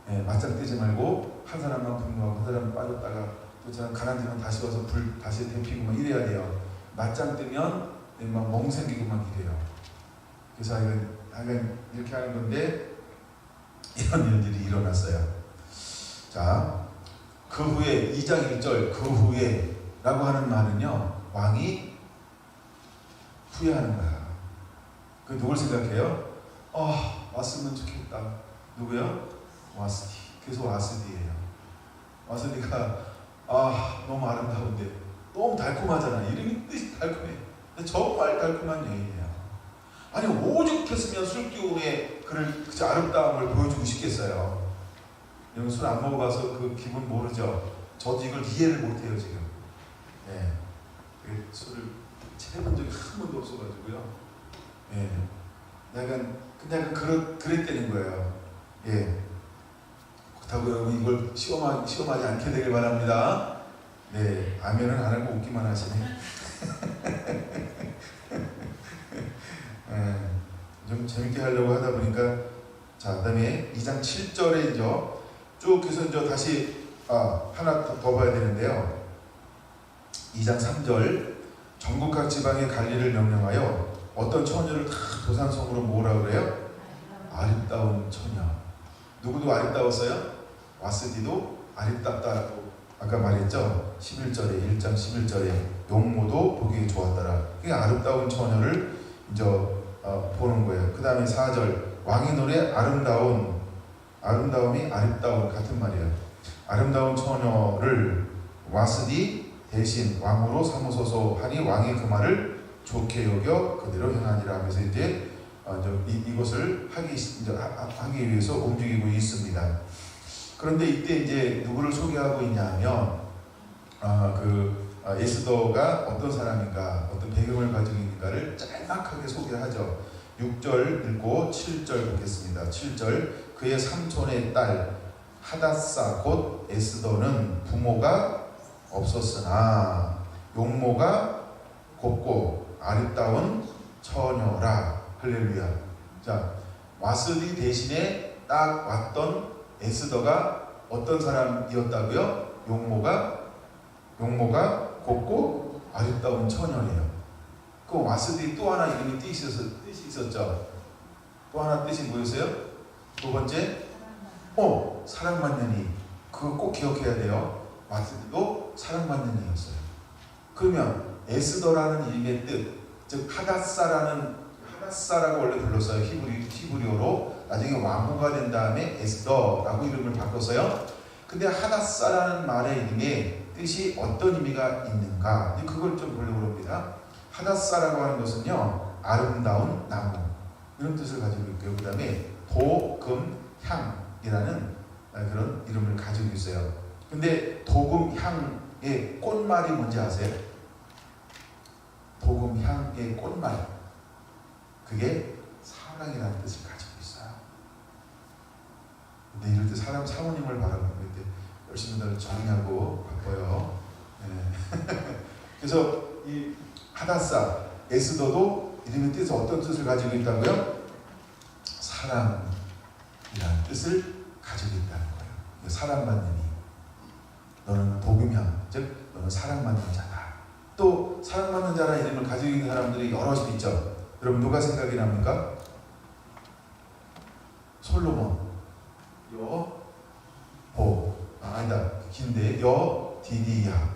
예, 맞짱 뜨지 말고 한 사람만 분노하고 한 사람 빠졌다가 또 사람 가라앉으면 다시 와서 불 다시 데피고 막 이래야 돼요. 맞짱 뜨면 막 멍생기고 막 이래요. 그래서 하여간 이렇게 하는 건데 이런 일들이 일어났어요. 자, 그 후에 2장 1절 그 후에 라고 하는 말은요 왕이 후회하는 거야. 그 누굴 생각해요? 왔으면 좋겠다. 누구요? 와스디. 그래서 와스디예요. 와스디가 너무 아름다운데 너무 달콤하잖아. 이름이 뜻이 달콤해. 정말 달콤한 여인이에요. 아니 오죽했으면 술기운에 그 아름다움을 보여주고 싶겠어요. 여러분 술 안 먹어봐서 그 기분 모르죠. 저도 이걸 이해를 못해요 지금. 네. 술을 해본 적이 한 번도 없어가지고요. 예. 그냥 그랬다는 거예요. 예. 그렇다고 여러분 이걸 시험하지 않게 되길 바랍니다. 네. 아멘은 안 하고 웃기만 하시네. 예. 좀 재밌게 하려고 하다 보니까 자, 그 다음에 2장 7절에 쭉 해서 다시 하나 더 봐야 되는데요. 2장 3절 전국 각 지방의 관리를 명령하여 어떤 처녀를 다 도산성으로 모으라 그래요? 아름다운 처녀. 누구도 아름다웠어요? 와스디도 아름답다고 아까 말했죠? 11절에 1장 11절에 용모도 보기 좋았더라. 그 아름다운 처녀를 이제 보는 거예요. 그 다음에 4절 왕의 노래 아름다움이 아름다운 같은 말이에요. 아름다운 처녀를 와스디 대신 왕으로 삼으소서 하니 왕이 그 말을 좋게 여겨 그대로 행하니라 하면서 이제 이것을 하기 위해서 움직이고 있습니다. 그런데 이때 이제 누구를 소개하고 있냐면 에스더가 어떤 사람인가, 어떤 배경을 가지고 있는가를 짤막하게 소개하죠. 6절 읽고 7절 보겠습니다. 7절 그의 삼촌의 딸 하닷사 곧 에스더는 부모가 없었으나 용모가 곱고 아름다운 처녀라. 할렐루야. 자, 와스디 대신에 딱 왔던 에스더가 어떤 사람이었다고요? 용모가 곱고 아름다운 처녀예요. 그 와스디 또 하나 이름이 뜻이 있었죠. 또 하나 뜻이 뭐였어요? 두 번째, 사랑받는 이. 그거 꼭 기억해야 돼요. 와스디도 사랑받는 이였어요. 그러면 에스더라는 이름의 뜻, 즉 하닷사라고 원래 불렀어요. 히브리어로. 나중에 왕후가 된 다음에 에스더라고 이름을 바꿨어요. 근데 하닷사라는 말의 이름에 뜻이 어떤 의미가 있는가? 그걸 좀 보려고 합니다. 하닷사라고 하는 것은요, 아름다운 나무 이런 뜻을 가지고 있고요. 그 다음에 도금향이라는 그런 이름을 가지고 있어요. 근데 도금향의 꽃말이 뭔지 아세요? 도금향의 꽃말, 그게 사랑이라는 뜻을 가지고 있어요. 근데 이럴 때 사모님을 바라보는 때 열심히 정리하고 바빠요. 네. 그래서 이 하닷사 에스더도 이름의 뜻은 어떤 뜻을 가지고 있다고요? 사랑이라는 뜻을 가지고 있다는 거예요. 사랑받는 이. 너는 도금향, 즉 너는 사랑받는 자다. 또 사랑받는 자라는 이름을 가지고 있는 사람들이 여럿이 있죠. 여러분 누가 생각이 납니까? 솔로몬, 아니다. 긴데 여디디야,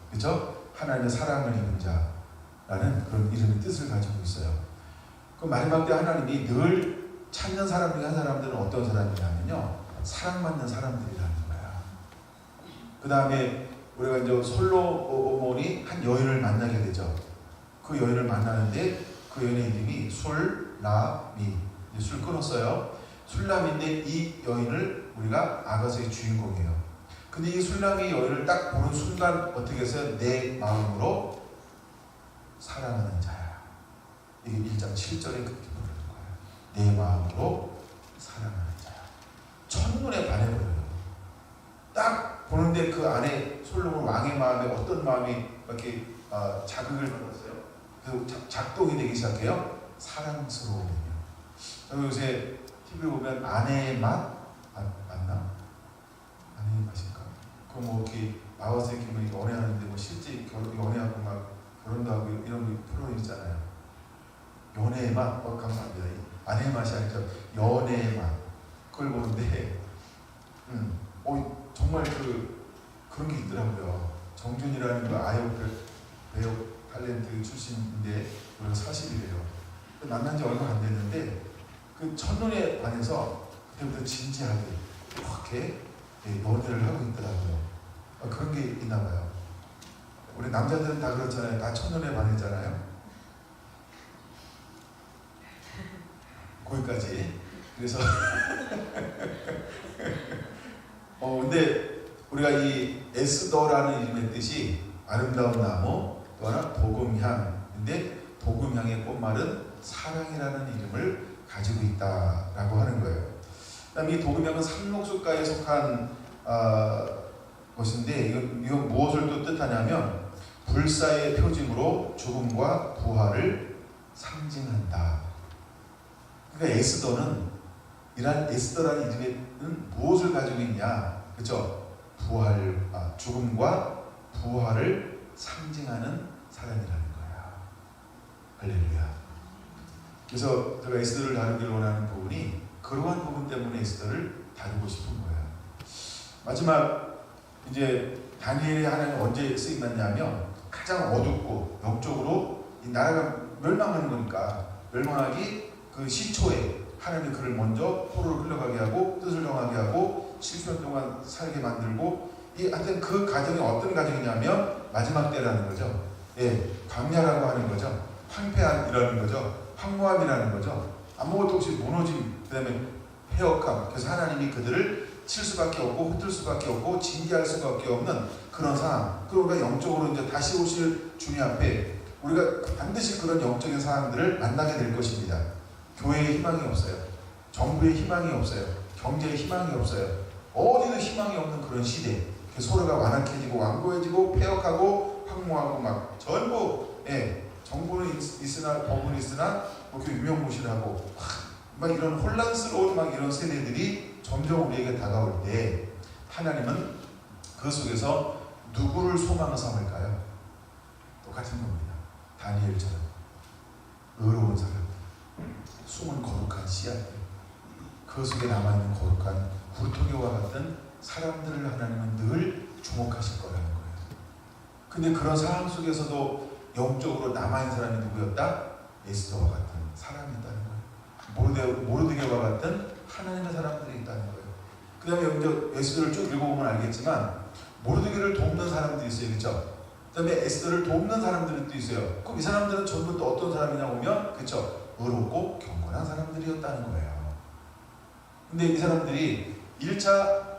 그렇죠? 하나님의 사랑을 입은 자라는 그런 이름의 뜻을 가지고 있어요. 그 마지막 때 하나님이 늘 찾는 사람 중에 한 사람들은 어떤 사람이냐면요, 사랑받는 사람들이라는 거야. 그 다음에 우리가 이제 솔로몬이 한 여인을 만나게 되죠. 그 여인을 만나는데 그 여인의 이름이 술라미. 술 끊었어요. 술라미인데 이 여인을 우리가 아가서의 주인공이에요. 근데 이 술라미 여인을 딱 보는 순간 어떻게 해서요? 내 마음으로 사랑하는 자야. 이게 1장 7절에 그렇게 부르는 거예요. 내 마음으로 사랑하는 자야. 첫눈에 반해버려요. 딱 보는데 그 안에 솔로몬 왕의 마음에 어떤 마음이 이렇게 자극을 받았어요. 그래서 작동이 되기 시작해요. 사랑스러움이요. 요새 TV 보면 아내의 맛 맞나? 아내의 맛인가? 그 뭐 이렇게 나와서 이렇게 뭐 연애하는데 뭐 실제 연애하고 막 결혼도 하고 이런 프로그램 있잖아요. 연애의 맛, 감사합니다. 아내의 맛이 아니죠. 연애의 맛. 그걸 보는데, 정말 그런 게 있더라고요. 정준이라는 그 배우 탤런트 출신인데 그런 사실이래요. 만난 지 얼마 안 됐는데 그 첫눈에 반해서 그때부터 진지하게 그렇게 연애를 하고 있더라고요. 그런 게 있나 봐요. 우리 남자들은 다 그렇잖아요. 다 첫눈에 반했잖아요. 거기까지. 그래서 근데 우리가 이 에스더라는 이름의 뜻이 아름다운 나무, 또 하나 도금향인데 도금향의 꽃말은 사랑이라는 이름을 가지고 있다라고 하는 거예요. 그다음에 이 도금향은 상록수가에 속한 것인데 이건 무엇을 또 뜻하냐면 불사의 표징으로 죽음과 부활을 상징한다. 그러니까 에스더라는 이름에는 무엇을 가지고 있냐, 그렇죠? 죽음과 부활을 상징하는 사람이라는 거야. 할렐루야. 그래서 제가 에스더를 다루기를 원하는 부분이 그러한 부분 때문에 에스더를 다루고 싶은 거예요. 마지막 이제 다니엘의 하나님 언제 쓰임받냐면 가장 어둡고 영적으로 이 나라가 멸망하는 거니까 멸망하기 그 시초에 하나님이 그를 먼저 포로를 흘러가게 하고 뜻을 정하게 하고 7년 동안 살게 만들고 하여튼 그 가정이 어떤 가정이냐면 마지막 때라는 거죠. 예, 광야라고 하는 거죠. 황폐함이라는 거죠. 황무함이라는 거죠. 아무것도 없이 무너짐, 그 다음에 해역함. 그래서 하나님이 그들을 칠 수밖에 없고 흩을 수밖에 없고 징계할 수밖에 없는 그런 상황. 그러니까 영적으로 이제 다시 오실 주님 앞에 우리가 반드시 그런 영적인 상황들을 만나게 될 것입니다. 교회에 희망이 없어요. 정부에 희망이 없어요. 경제에 희망이 없어요. 어디도 희망이 없는 그런 시대. 서로가 완악해지고 완고해지고 폐역하고 황무하고 막 전부 정부는 있으나 법은 있으나 뭐 유명무실하고 막 이런 혼란스러운 막 이런 세대들이 점점 우리에게 다가올 때 하나님은 그 속에서 누구를 소망 삼을까요? 똑같은 겁니다. 다니엘처럼 의로운 사람, 숨은 거룩한 씨앗들, 그 속에 남아있는 거룩한 굴토교와 같은 사람들을 하나님은 늘 주목하실 거라는 거예요. 근데 그런 상황 속에서도 영적으로 남아있는 사람이 누구였다? 에스더와 같은 사람이 있다는 거예요. 모르드게와 같은 하나님의 사람들이 있다는 거예요. 그 다음에 에스더를 쭉 읽어보면 알겠지만 모르드게를 돕는 사람들이 있어요. 그렇죠? 그 다음에 에스더를 돕는 사람들도 있어요. 그럼 이 사람들은 전부 또 어떤 사람이냐 보면 그렇죠? 의롭고 경건한 사람들이었다는 거예요. 근데 이 사람들이 1차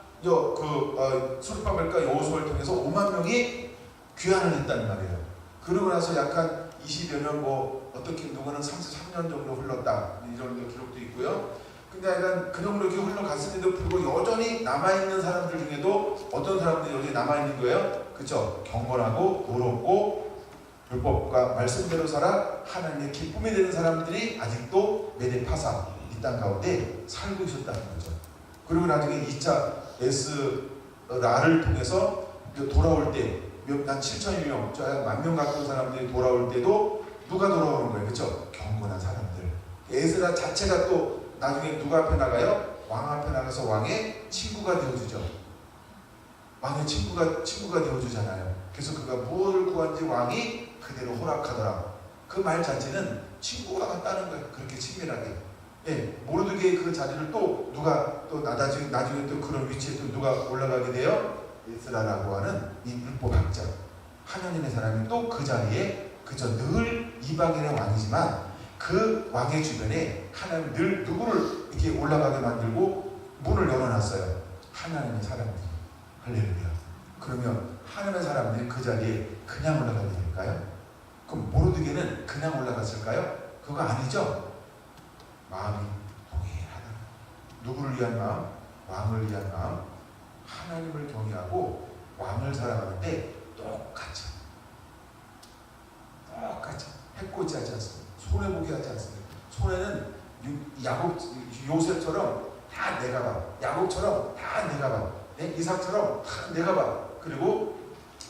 수르바벨과 여호수아를 통해서 5만 명이 귀환을 했다는 말이에요. 그러고 나서 약간 20여 년 어떻게 누구는 33년 정도 흘렀다 이런 기록도 있고요. 근데 약간 그 정도 이렇게 흘러갔음에도 불구하고 여전히 남아있는 사람들 중에도 어떤 사람들이 여전히 남아있는 거예요? 그렇죠? 경건하고 의롭고 율법과 말씀대로 살아 하나님의 기쁨이 되는 사람들이 아직도 메데파사 이 땅 가운데 살고 있었다는 거죠. 그리고 나중에 2차 에스라를 통해서 돌아올 때 한 7천여 명, 10,000명 가까운 사람들이 돌아올 때도 누가 돌아오는 거예요? 그렇죠? 경건한 사람들. 에스라 자체가 또 나중에 누가 앞에 나가요? 왕 앞에 나가서 왕의 친구가 되어주죠. 왕의 친구가 되어주잖아요. 그래서 그가 무엇을 구한지 왕이 그대로 허락하더라. 그 말 자체는 친구가 같다는 거예요. 그렇게 친밀하게. 모르드게의 그 자리를 또 누가 또 나중에 또 그런 위치에 또 누가 올라가게 돼요? 에스라라고 하는 이 율법학자 하나님의 사람이 또 그 자리에 그저 늘 이방인의 왕이지만 그 왕의 주변에 하나님 늘 누구를 이렇게 올라가게 만들고 문을 열어놨어요. 하나님의 사람들. 할렐루야. 그러면 하나님의 사람들이 그 자리에 그냥 올라가게 될까요? 그럼 모르드게는 그냥 올라갔을까요? 그거 아니죠. 마음이 동일하다. 누구를 위한 마음? 왕을 위한 마음. 하나님을 경외하고 왕을 사랑하는데 똑같이 해코지 하지 않습니다. 손해보게 하지 않습니다. 손해는 요셉처럼 다 내가 봐. 야곱처럼 다 내가 봐. 이삭처럼 다 내가 봐. 그리고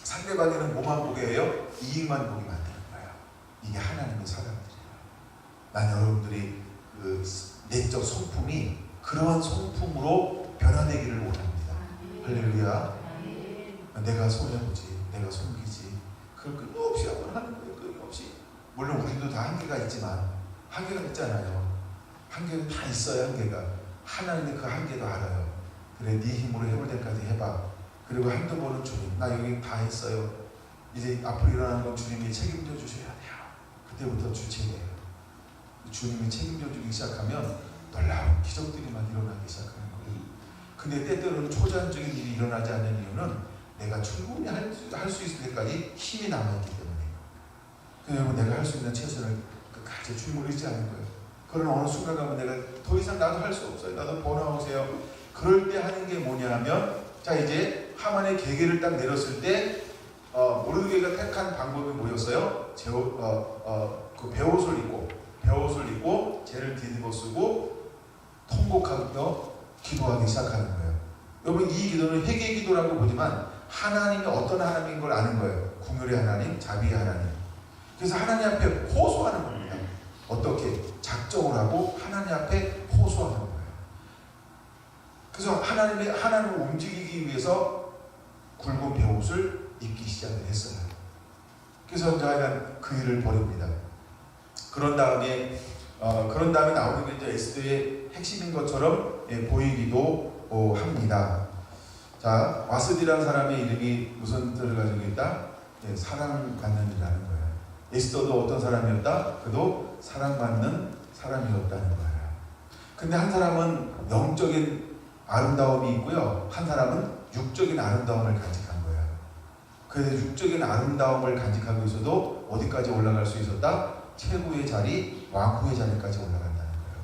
상대방에는 뭐만 보게 해요? 이익만 보게 만드는 거예요. 이게 하나님의 사람들이에요. 난 여러분들이 그 내적 성품이 그러한 성품으로 변화되기를 원합니다. 할렐루야. 내가 손해보지, 내가 숨기지. 그걸 끊임없이 한번 하는 거예요. 끊임없이. 물론 우리도 다 한계가 있지만 한계가 있잖아요. 한계가 다 있어요. 한계가. 하나님의 그 한계도 알아요. 그래, 네 힘으로 해볼 때까지 해봐. 그리고 한두 번은 주님, 나 여기 다 했어요. 이제 앞으로 일어나는 건 주님이 책임져 주셔야 돼요. 그때부터 주체예요. 주님이 책임져 주기 시작하면 놀라운 기적들이 막 일어나기 시작하는 거예요. 근데 때때로는 초자연적인 일이 일어나지 않는 이유는 내가 충분히 할 수 있을 때까지 힘이 남아있기 때문에. 여러분, 내가 할 수 있는 최선을 끝까지 주님을 의지하는 거예요. 그러나 어느 순간 가면 내가 더 이상 나도 할 수 없어요. 나도 번아웃이에요. 그럴 때 하는 게 뭐냐 하면, 자, 이제 하만의 계계를 딱 내렸을 때 모르드게가 택한 방법이 뭐였어요? 그 베옷을 입고 죄를 뒤집어 쓰고 통곡하며 기도하기 시작하는 거예요. 여러분, 이 기도는 회개 기도라고 보지만 하나님이 어떤 하나님인 걸 아는 거예요. 긍휼의 하나님, 자비의 하나님. 그래서 하나님 앞에 호소하는 겁니다. 어떻게? 작정을 하고 하나님 앞에 호소하는 거예요. 그래서 하나님을 움직이기 위해서 굵은 베옷을 입기 시작을 했어요. 그래서 하여간 그 일을 벌입니다. 그런 다음에 나오는 게 이제 에스더의 핵심인 것처럼 보이기도 합니다. 자, 와스디라는 사람의 이름이 무슨 뜻을 가지고 있다? 사랑받는 이라는 거예요. 에스더도 어떤 사람이었다? 그도 사랑받는 사람이었다는 거예요. 근데 한 사람은 영적인 아름다움이 있고요, 한 사람은 육적인 아름다움을 간직한 거예요. 그래서 육적인 아름다움을 간직하고 있어도 어디까지 올라갈 수 있었다? 최고의 자리, 왕후의 자리까지 올라간다는 거예요.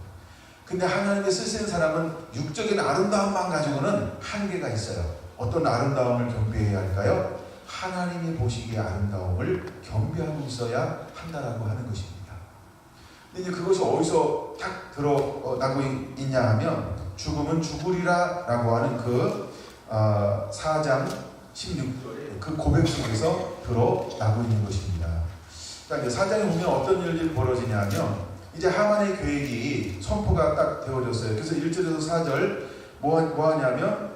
근데 하나님의 쓰시는 사람은 육적인 아름다움만 가지고는 한계가 있어요. 어떤 아름다움을 경배해야 할까요? 하나님이 보시기에 아름다움을 경배하고 있어야 한다라고 하는 것입니다. 근데 이제 그것이 어디서 딱 드러나고 있냐 하면, 죽음은 죽으리라 라고 하는 그 4장 16절의 그 고백 속에서 드러나고 있는 것입니다. 그러니까 이제 4장에 보면 어떤 일들이 벌어지냐 하면, 이제 하만의 계획이 선포가 딱 되어졌어요. 그래서 1절에서 4절 뭐 하냐면,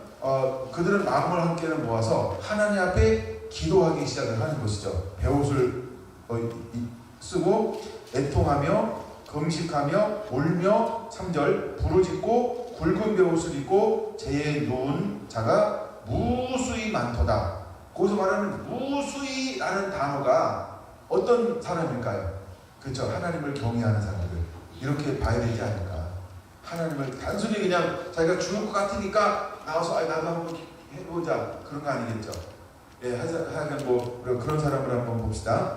그들은 마음을 함께 모아서 하나님 앞에 기도하기 시작을 하는 것이죠. 베옷을 쓰고 애통하며 금식하며 울며, 3절 부르짖고 굵은 베옷을 입고 재에 누운 자가 무수히 많도다. 거기서 말하는 무수히라는 단어가 어떤 사람일까요? 그렇죠. 하나님을 경외하는 사람들, 이렇게 봐야 되지 않을까. 하나님을 단순히 그냥 자기가 죽을 것 같으니까 나와서 나도 한번 해보자, 그런 거 아니겠죠. 하여간 뭐 그런 사람을 한번 봅시다.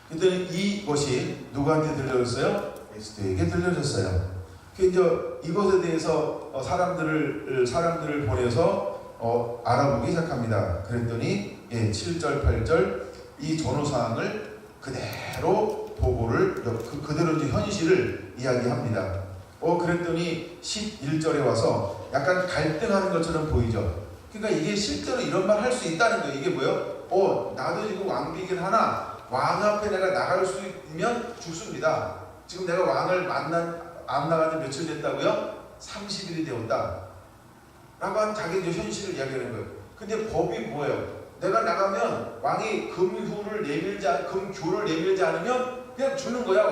그랬더니 이것이 누구한테 들려졌어요? 에스더에게 들려졌어요. 이제 이것에 대해서 사람들을 보내서 알아보기 시작합니다. 그랬더니 7절, 8절 이 전후사항을 그대로 보고를 그대로 이제 현실을 이야기합니다. 그랬더니 11절에 와서 약간 갈등하는 것처럼 보이죠. 그러니까 이게 실제로 이런 말 할 수 있다는 거예요. 이게 뭐예요? 나도 지금 왕비긴 하나 왕 앞에 내가 나갈 수 있으면 죽습니다. 지금 내가 왕을 안 나간 지 며칠 됐다고요? 30일이 되었다 라고 한 자기 이제 현실을 이야기하는 거예요. 근데 법이 뭐예요? 내가 나가면 왕이 금규를 내밀지 않으면 그냥 죽는 거야.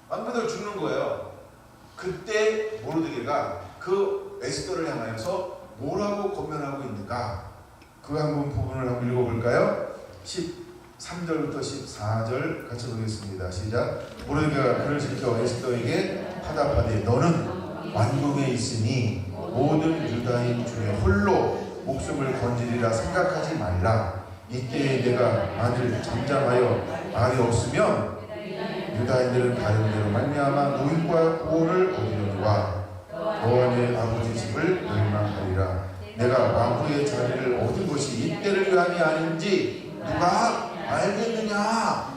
왕비도 죽는 거예요. 그때 모르드게가 그 에스더를 향하여서 뭐라고 권면하고 있는가, 그 한 부분을 한번 읽어볼까요? 13절부터 14절 같이 보겠습니다. 시작. 모르드게가 그를 지켜 에스더에게 화답하되 너는 왕궁에 있으니 모든 유다인 중에 홀로 목숨을 건지리라 생각하지 말라. 이때에 내가 만일 잠잠하여 말이 없으면 유다인들은 다른 데로 말미암아 노임과 고원을 얻으려니와 너와 내 아버지 집을 멸망하리라. 내가 왕후의 자리를 얻은 것이 이때를 위함이 아닌지 누가 알겠느냐.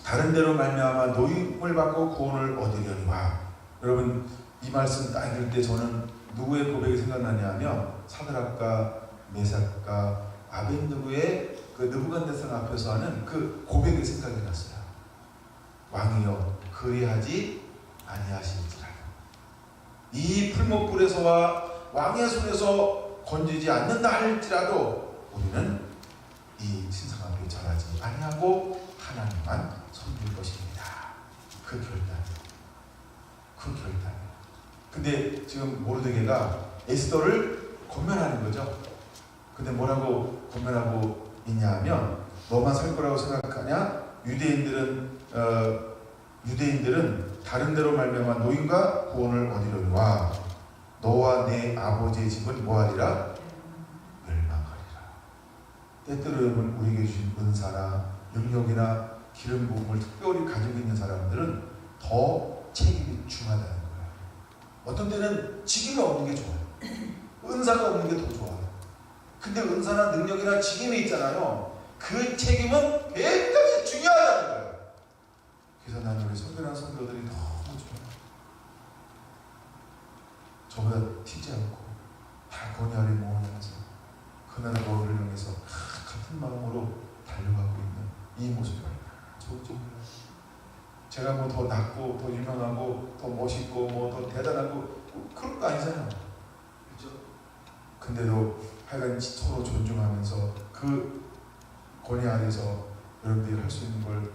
다른 데로 말미암아 노임을 받고 구원을 얻으려니와. 여러분, 이 말씀 딱 읽을 때 저는 누구의 고백이 생각나냐 하면 사드락과 메삭과 아벤느고의 그 느부갓네살 앞에서 하는 그 고백이 생각이 났어요. 왕이여 그리하지 아니하실지라. 이 풀목불에서와 왕의 손에서 건지지 않는다 할지라도 우리는 이 신상 앞에 절하지 아니하고 하나님만 섬길 것입니다. 그 결단. 근데 지금 모르드게가 에스더를 권면하는 거죠. 근데 뭐라고 권면하고 있냐 하면, 너만 살 거라고 생각하냐? 유대인들은 다른 데로 말미암아 노임과 구원을 얻으려니와 너와 내 아버지의 집은 뭐하리라? 멸망하리라. 때때로 여러분, 우리에게 주신 은사나 능력이나 기름 부음을 특별히 가지고 있는 사람들은 더 책임이 중하다는 거예요. 어떤 때는 직임이 없는 게 좋아요. 은사가 없는 게 더 좋아요. 근데 은사나 능력이나 직임이 있잖아요. 그 책임은 굉장히 중요하다는 거예요. 그래서 나는 우리 선교나 선교들이 너무 좋아요. 저보다 튀지 않고 다 권위아래 모으면서 그나라 거울을 향해서 같은 마음으로 달려가고 있는 이 모습이 좋죠. 제가 뭐 더 낫고 더 유명하고 더 멋있고 뭐 더 대단하고 그런 거 아니잖아요. 그렇죠? 근데도 하여간 서로 존중하면서 그 권위 아래서 여러분들이 할 수 있는 걸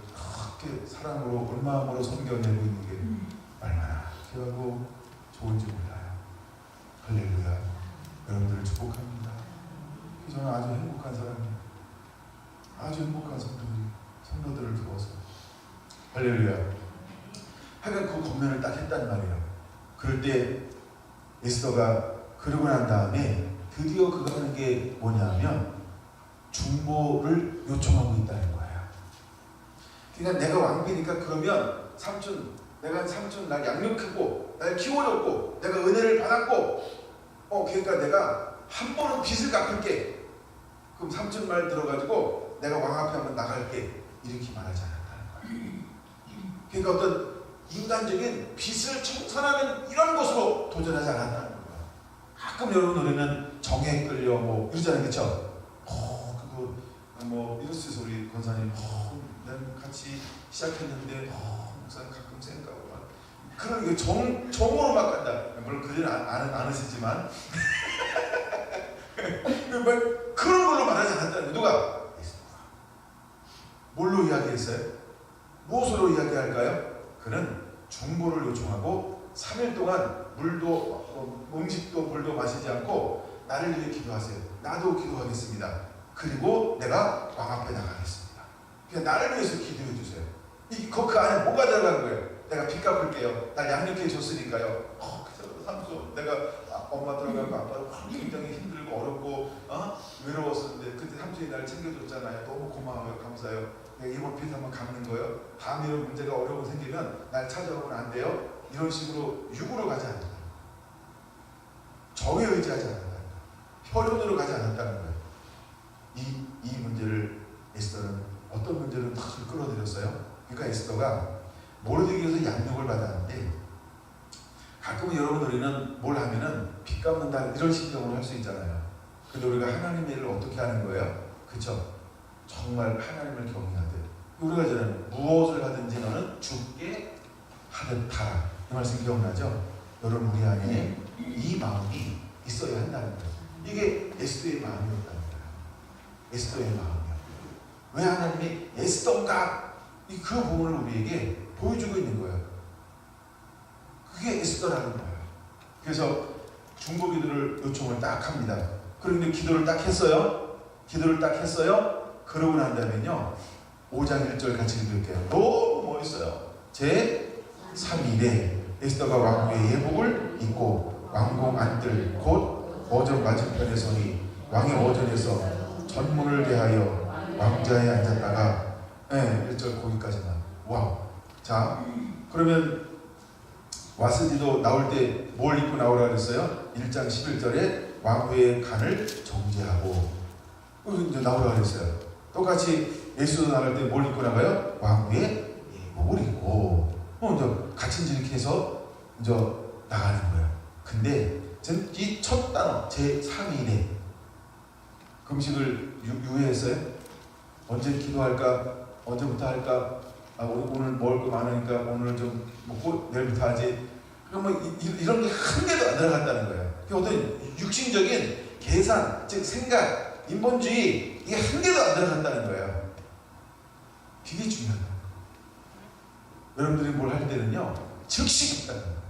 그렇게 사랑으로 온 마음으로 섬겨내고 있는 게 얼마나 귀하고 좋은지 몰라요. 할렐루야. 여러분들을 축복합니다. 저는 아주 행복한 사람이에요. 아주 행복한 성도들을 두어서. 할렐루야. 하여간 그 권면을 딱 했단 말이에요. 그럴 때 에스더가 그러고 난 다음에 드디어 그가 하는 게 뭐냐면 중보를 요청하고 있다는 거예요. 그러니까 내가 왕비니까 그러면 삼촌, 내가 삼촌 날 양육하고 날 키워줬고 내가 은혜를 받았고 그러니까 내가 한 번은 빚을 갚을게. 그럼 삼촌 말 들어가지고 내가 왕 앞에 한번 나갈게. 이렇게 말하지 않았다는 거예요. 그러니까 어떤 인간적인 빚을 청산하는 이런 것으로 도전하지 않았다는 거예요. 가끔 여러분 우리는 정에 끌려 뭐 이러잖아요. 그쵸? 그거 뭐 이랬어요. 우리 권사님 난 같이 시작했는데 목사님 가끔 생각하고 막 그런 게 정으로 막 간다. 물론 그들은 안 하시지만 그런 걸로 말하지 않았다는 거예요. 누가? 뭘로 이야기했어요? 무엇으로 이야기할까요? 그는 중보를 요청하고 3일 동안 물도 음식도 물도 마시지 않고 나를 위해 기도하세요. 나도 기도하겠습니다. 그리고 내가 왕 앞에 나가겠습니다. 그냥 나를 위해서 기도해 주세요. 그 안에 뭐가 들어간 거예요? 내가 빚 갚을게요. 날 양육해 줬으니까요. 삼촌, 내가 엄마 들어가고 아빠 굉장히 힘들고 어렵고 외로웠었는데 그때 삼촌이 날 챙겨줬잖아요. 너무 고마워요. 감사해요. 내가 이번 빚 한번 갚는 거예요. 다음에 이런 문제가 어려운 거 생기면 날 찾아오면 안 돼요. 이런 식으로 육으로 가지 않는다. 정에 의지하지 않는다. 혈연으로 가지 않았다는 거예요. 이 문제를 에스더는 어떤 문제를 다 끌어들였어요. 그러니까 에스더가 모르드게에서 양육을 받았는데 가끔은 여러분 우리는 뭘 하면은 빚 갚는다 이런 심정으로 할 수 있잖아요. 근데 우리가 하나님의 일을 어떻게 하는 거예요? 그쵸? 정말 하나님을 경외하되 우리가 저는 무엇을 하든지 너는 주께 하듯 하라. 이 말씀 기억나죠? 여러분 우리 안에 이 마음이 있어야 한다는 거예요. 이게 에스더의 마음이었다는 거예요. 에스더의 마음이요. 왜 하나님이 에스더인가? 그 부분을 우리에게 보여주고 있는 거예요. 그게 에스더라는 거예요. 그래서 중보 기도를 요청을 딱 합니다. 그런데 기도를 딱 했어요. 그러고 난 다음에요 5장 1절 같이 읽을게요. 너무 멋있어요. 제 3일에 에스더가 왕후의 예복을 입고 왕궁 안뜰 곧 어전 맞은편에 서니 왕의 어전에서 전문을 대하여 왕자에 앉았다가 1절 거기까지만. 와우. 자 그러면 와스디도 나올 때 뭘 입고 나오라 그랬어요? 1장 11절에 왕후의 간을 정죄하고 이제 나오라 그랬어요. 똑같이 예수도 나갈 때 뭘 입고 나가요? 왕후의 예복을 입고 이제 같이 이렇게 해서 이제 나가는 거예요. 근데 이 첫 단어 제3일에 금식을 유예했어요. 언제 기도할까? 언제부터 할까? 오늘 먹을 거 많으니까 오늘 좀 먹고 내일부터 하지. 그러면 이런 게 한 개도 안 들어갔다는 거예요. 어떤 육신적인 계산, 즉 생각, 인본주의 이게 한 개도 안 들어간다는 거예요. 되게 중요하다. 여러분들이 뭘 할 때는요 즉시 있다는 거예요.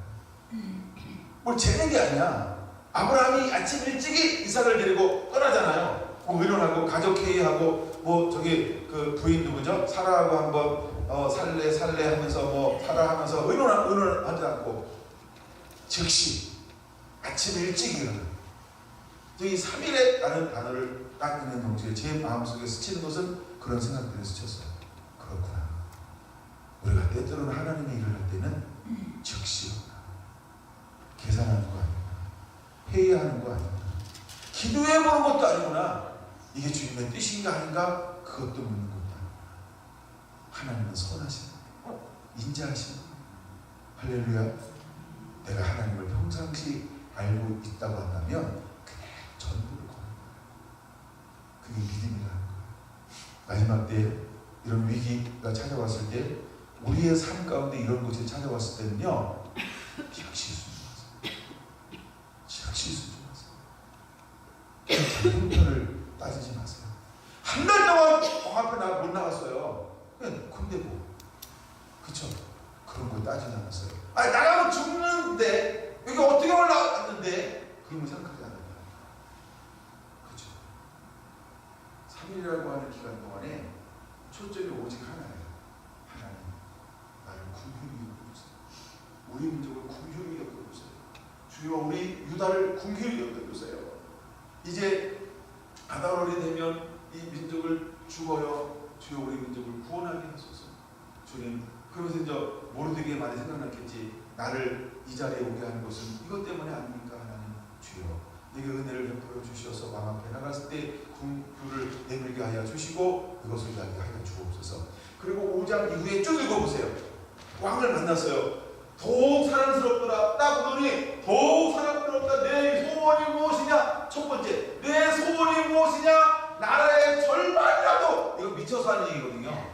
뭘 재는 게 아니야. 아브라함이 아침 일찍이 이삭을 데리고 떠나잖아요. 의논하고 가족 회의하고 그 부인 누구죠? 사라하고 한번 살래 하면서 사라 하면서 의논하지 않고 즉시 아침 일찍 일어나. 이 3일에라는 단어를 딱 있는 동시에 제 마음속에 스치는 것은 그런 생각들이 스쳤어요. 그렇구나. 우리가 때때로는 하나님의 일을 할 때는 즉시 계산하는 거 아니구나. 회의하는 거 아니구나. 기도해보는 것도 아니구나. 이게 주님의 뜻인가 아닌가? 그것도 묻는 것도 아니구나. 하나님은 선하신 분, 인자하신 분. 할렐루야. 내가 하나님을 평상시 알고 있다고 한다면 그냥 전부를 거는 거야. 그게 믿음이라는 거야. 마지막 때 이런 위기가 찾아왔을 때 우리의 삶 가운데 이런 것이 찾아왔을 때는요 즉시 순종하세요. 자기 형편을 따지지 마세요. 한 달 동안 앞에 못 나갔어요. 근데 뭐, 그쵸? 그런 거 따지지 않았어요. 아니, 나가면 죽는데, 여기 어떻게 올라왔는데, 그런 거 생각하지 않는다. 그쵸? 3일이라고 하는 기간 동안에 초점이 오직 하나예요. 하나는 나를 궁휼히 여겨주세요. 우리 민족을 궁휼히 여겨주세요. 주여, 우리 유다를 궁휼히 여겨주세요. 이제 아달월이 되면 이 민족을 죽어요. 주여, 우리 민족을 구원하게 하소서. 주님, 그러면서 이제 모르드게의 말이 생각났겠지. 나를 이 자리에 오게 하는 것은 이것 때문에 아닙니까? 하나님, 주여, 네게 은혜를 베풀어 주셔서 왕 앞에 나갔을 때 궁휼을 내밀게 하여 주시고 이것을 이야기하여 주옵소서. 그리고 5장 이후에 쭉 읽어보세요. 왕을 만났어요. 더욱 사랑스럽더라. 딱 보더니 더욱 사랑스럽다. 내 소원이 무엇이냐? 첫 번째, 내 소원이 무엇이냐? 나라의 절반이라도. 이거 미쳐서 하는 얘기거든요.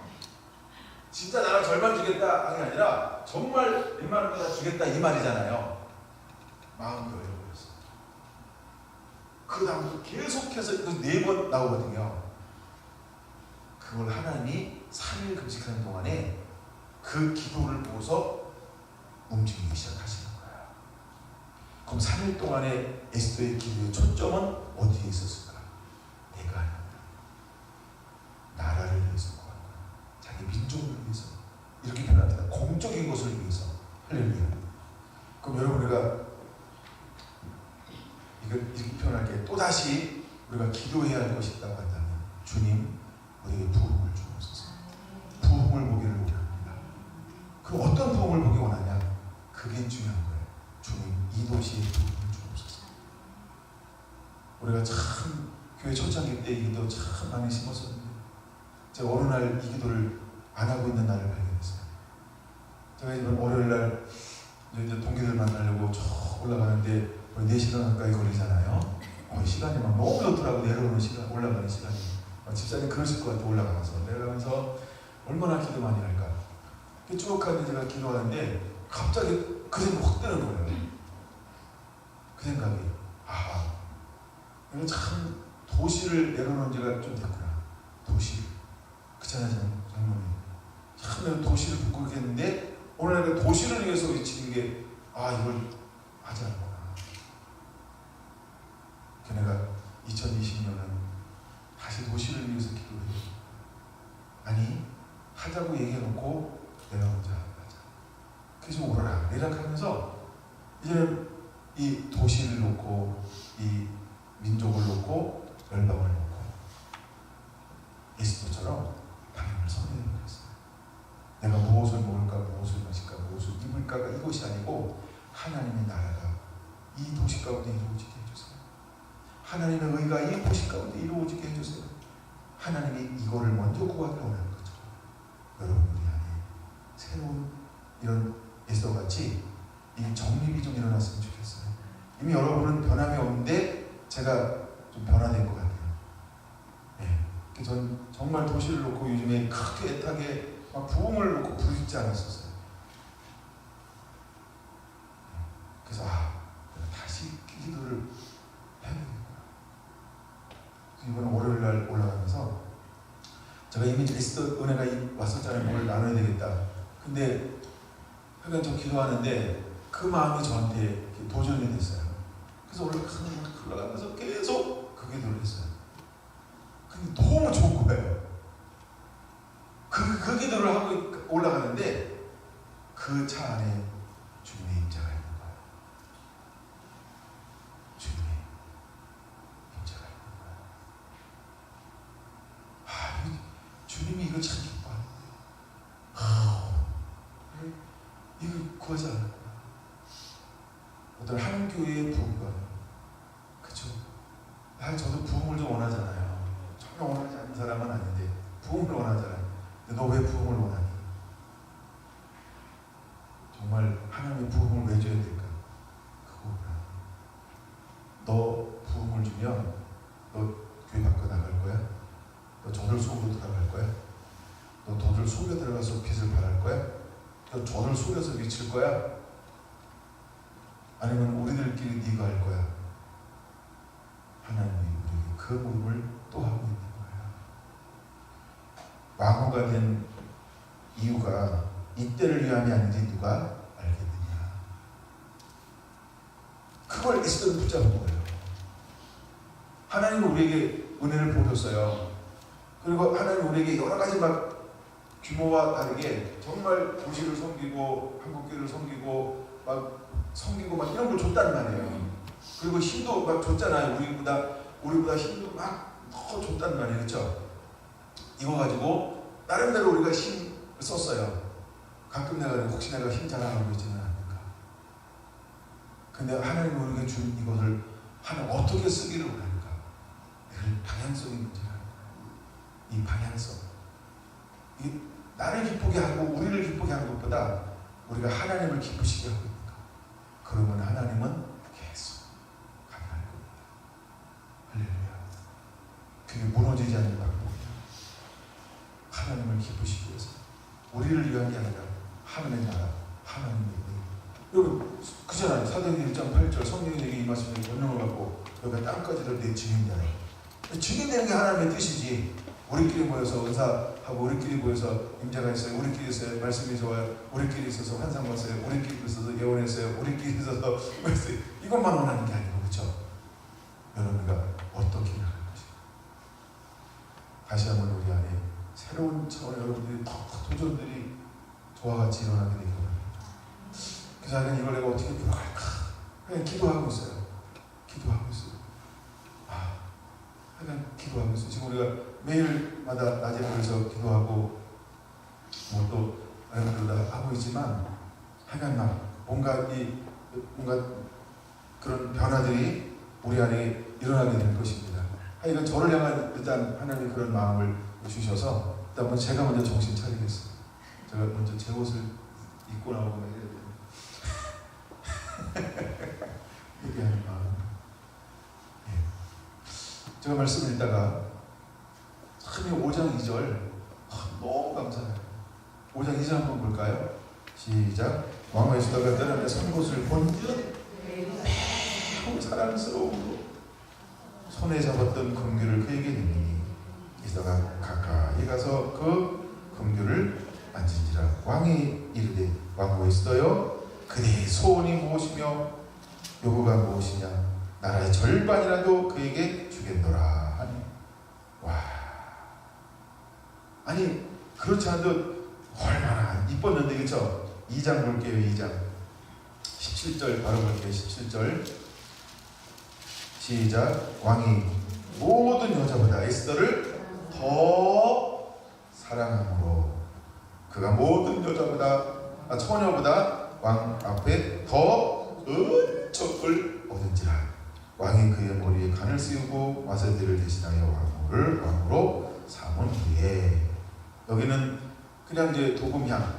진짜 나라 절반 주겠다 하는 게 아니라 정말 웬만한 거 다 주겠다 이 말이잖아요. 마음이 열려버렸어. 그 다음부터 계속해서 4번 나오거든요. 그걸 하나님이 3일 금식하는 동안에 그 기도를 보고서 움직이기 시작하시는 거예요. 그럼 3일 동안에 에스더의 기도의 초점은 어디에 있었을까? 내가 아니야. 나라를 위해서 구하는 거야. 자기 민족을 위해서. 이렇게 표현합니다. 공적인 것을 위해서. 할렐루야. 그럼 여러분, 우리가 이렇게 표현할게. 또다시 우리가 기도해야 할 것이 있다고 한다면, 주님, 우리에게 부흥을 주옵소서. 부흥을 보기를 원합니다. 그럼 어떤 부흥을 보기 원하냐? 그게 중요한 거예요. 주님, 이 도시에 부흥을 주옵소서. 우리가 참 교회 초창기 때 이 기도 참 많이 심었었는데, 제가 어느 날 이 기도를 안 하고 있는 날을 발견했어요. 제가 이번 월요일날 이제 동기들 만나려고 쭉 올라가는데 4시간 가까이 걸리잖아요. 시간이 막 너무 좋더라고. 내려오는 시간, 올라가는 시간이. 집사님 그러실 것 같아. 올라가면서 내려가면서 얼마나 기도 많이 할까. 쭉 가는데 제가 기도하는데 갑자기 그 생각이 확 드는 거예요. 그 생각이, 이거 참 도시를 내려놓은 지가 좀 됐구나. 도시. 그렇잖아요, 장모님. 참 내가 도시를 붙고 있겠는데 오늘 내가 도시를 위해서 외치는 게 이걸 하지 않구나. 내가 2020년은 다시 도시를 위해서 기도해요. 아니, 하자고 얘기해놓고 내가 혼자 하자. 그래서 오라라 이렇게 하면서 이제는 이 도시를 놓고 이 민족을 놓고 열방을 놓고 에스더처럼 방향을 선회해버렸어요. 내가 무엇을 먹을까, 무엇을 마실까, 무엇을 입을까가 이것이 아니고 하나님의 나라가 이 도시 가운데 이루어지게 해주세요. 하나님의 의가 이 도시 가운데 이루어지게 해주세요. 하나님이 이거를 먼저 구하기를 원하는 거죠. 여러분, 우리 안에 새로운 이런 에스더같이 이 정립이 좀 일어났으면 좋겠어요. 이미 여러분은 변함이 없는데 제가 좀 변화된 것 같아요. 전 정말 도시를 놓고 요즘에 크게 애타게 막 부흥을 놓고 부르지 않았었어요. 그래서 내가 다시 기도를 해야 되겠구나. 이번 월요일날 올라가면서 제가 이미 에스더 은혜가 왔었잖아요. 뭘 나눠야 되겠다. 근데 그러니까 저 기도하는데 그 마음이 저한테 도전이 됐어요. 그래서 올라가면서 계속 그 기도를 했어요. 근데 너무 좋은 거예요. 그 기도를 하고 올라가는데 그 차 안에 주님의 임재가 있는 거예요. 주님의 임재가 있는 거예요. 주님이 이거 참 기뻐하는데 이거 구하지 않았구나. 어떤 한 교회의 부흥과 그쵸? 저도 부흥을 좀 원하잖아요. 전혀 원하지 않는 사람은 아닌데 부흥을 원하잖아요. 근데 너 왜 부흥을 원하니? 정말 하나님의 부흥을 왜 줘야 될까? 그거구나. 너 부흥을 주면 너 교회 밖으로 나갈 거야? 너 저들 속으로 들어갈 거야? 너 저들 속에 들어가서 빚을 발할 거야? 너 저들 속에서 미칠 거야? 아니면 우리들끼리 네가 할 거야? 하나님이 우리에게 그 모임을 또 하고 있는 거예요. 왕후가 된 이유가 이때를 위함이 아닌지 누가 알겠느냐. 그걸 에스더는 붙잡은 거예요. 하나님은 우리에게 은혜를 보셨어요. 그리고 하나님 우리에게 여러 가지 막 규모와 다르게 정말 도시를 섬기고 한국교회를 섬기고 막 섬기고 막 이런 걸 줬단 말이에요. 그리고 힘도 막 줬잖아요. 우리보다 힘도 막 더 줬단 말이에요. 그렇죠? 이거 가지고 나름대로 우리가 힘을 썼어요. 가끔 내가 혹시 내가 힘 자랑하고 있지는 않을까. 근데 하나님이 우리에게 준 이것을 하나님 어떻게 쓰기를 원할까? 늘 방향성이 문제라는 거예요. 이 방향성. 이 나를 기쁘게 하고 우리를 기쁘게 하는 것보다 우리가 하나님을 기쁘시게 하고 있는가. 그러면 하나님은 계속 가능할 겁니다. 할렐루야. 그게 무너지지 않는 방법이야. 하나님을 기쁘시기 위해서 우리를 위한 게 아니라 하나님의 나라, 하나님의 일. 여러분 그잖아요. 사도행전 1장 8절 성령에게 이 말씀에 권능을 받고 여기가 땅까지도 내 증인되라. 증인되는 게 하나님의 뜻이지. 우리끼리 모여서 은사하고 우리끼리 모여서 임재가 있어요. 우리끼리 있어요. 말씀이 좋아요. 우리끼리 있어서 환상 봤어요. 우리끼리 있어서 예언했어요. 우리끼리 있어서 말씀 이것만 원하는 게 아니고 그렇죠? 여러분과 어떻게 일하는 것인가. 다시 한번 우리 안에 새로운 차원의 여러분들이 더 도전들이 저와 같이 일어나게 되기 바랍니다. 그래서 나는 이걸 내가 어떻게 풀어갈까 그냥 기도하고 있어요. 기도하고 있어요. 그냥 기도하고 있어요. 지금 우리가 매일마다 낮에 모여서 기도하고 뭐 또 여러분들 하고 있지만 하여간 막 뭔가 그런 변화들이 우리 안에 일어나게 될 것입니다. 하여간 저를 향한 일단 하나님이 그런 마음을 주셔서 일단 제가 먼저 정신 차리겠어요. 제가 먼저 제 옷을 입고 나오고 이래야 돼요. 얘기하는 마음. 제가 말씀을 읽다가 참 5장 2절 너무 감사해요. 5장 2절 한번 볼까요? 시작. 왕후 에스더가 떠나며 선 곳을 본즉 매우 사랑스러움으로 손에 잡았던 금규를 그에게 내미니 에스더가 가까이 가서 그 금규를 만진지라. 왕이 이르되 왕후 에스더여 그대의 소원이 무엇이며 요구가 무엇이냐. 나라의 절반이라도 그에게 주겠노라 하니. 와, 아니 그렇지 않아도 얼마나 이뻤는데 그렇죠? 2장 볼게요. 2장 17절 바로 볼게요. 17절 시작. 왕이 모든 여자보다 에스더를 더 사랑함으로 그가 모든 여자보다 처녀보다 왕 앞에 더 은총을 얻은지라. 왕이 그의 머리에 간을 씌우고 와스디를 대신하여 왕후를 왕으로 삼은 후에. 여기는 그냥 이제 도금향,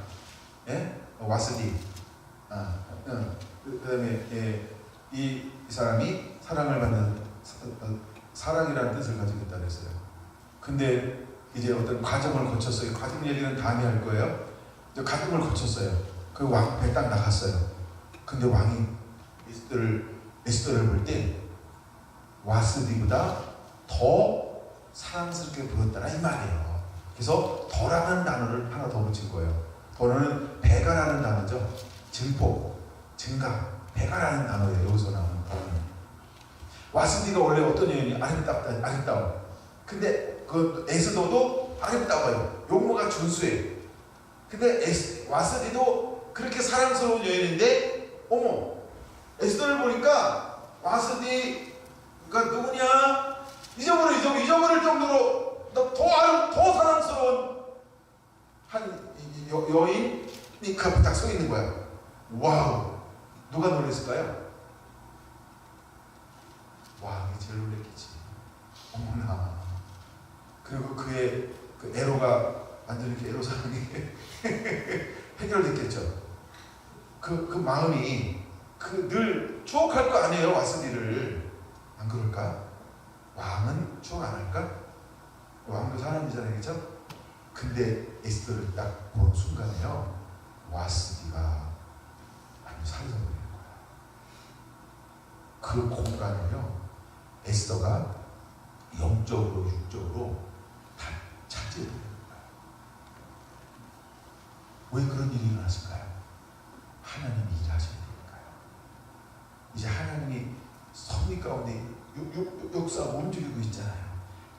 예? 와스디. 그다음에 이 사람이 사랑을 받는 사랑이라는 뜻을 가지고 있다 그랬어요. 근데 이제 어떤 과정을 거쳤어요. 과정 얘기는 다음에 할 거예요. 이제 과정을 거쳤어요. 그 왕 앞에 딱 나갔어요. 근데 왕이 에스더를 볼 때 와스디보다 더 사랑스럽게 보였다라 이 말이에요. 그래서 더라는 단어를 하나 더 붙인 거예요. 더는 배가라는 단어죠. 증폭, 증가, 배가라는 단어예요. 여기서 나오는 더는. 와스디가 원래 어떤 여인이 아름다워. 근데 그 에스더도 아름다워요. 용모가 준수해요. 근데 와스디도 그렇게 사랑스러운 여인인데 어머 에스더를 보니까 와스디가 누구냐? 잊어버릴 정도로 더 사랑스러운 한 여인이 그 앞에 딱 서 있는 거야. 와우! 누가 놀랬을까요? 왕이 제일 놀랬겠지. 어머나. 그리고 그의 그 애로가 완전히 이렇게 애로사항이 해결됐겠죠. 그 마음이 늘 추억할 거 아니에요. 와스디를. 안 그럴까? 왕은 추억 안 할까? 왕도 사람이잖아요. 그렇죠? 근데 에스더를 딱 본 순간에요. 와스디가 아주 사라져버리는 거야. 그 공간을요. 에스더가 영적으로 육적으로 다 차지해버리는 거야. 왜 그런 일이 일어났을까요? 하나님이 일하셔야 되니까요. 이제 하나님이 섭리 가운데 역사하고 움직이고 있잖아요.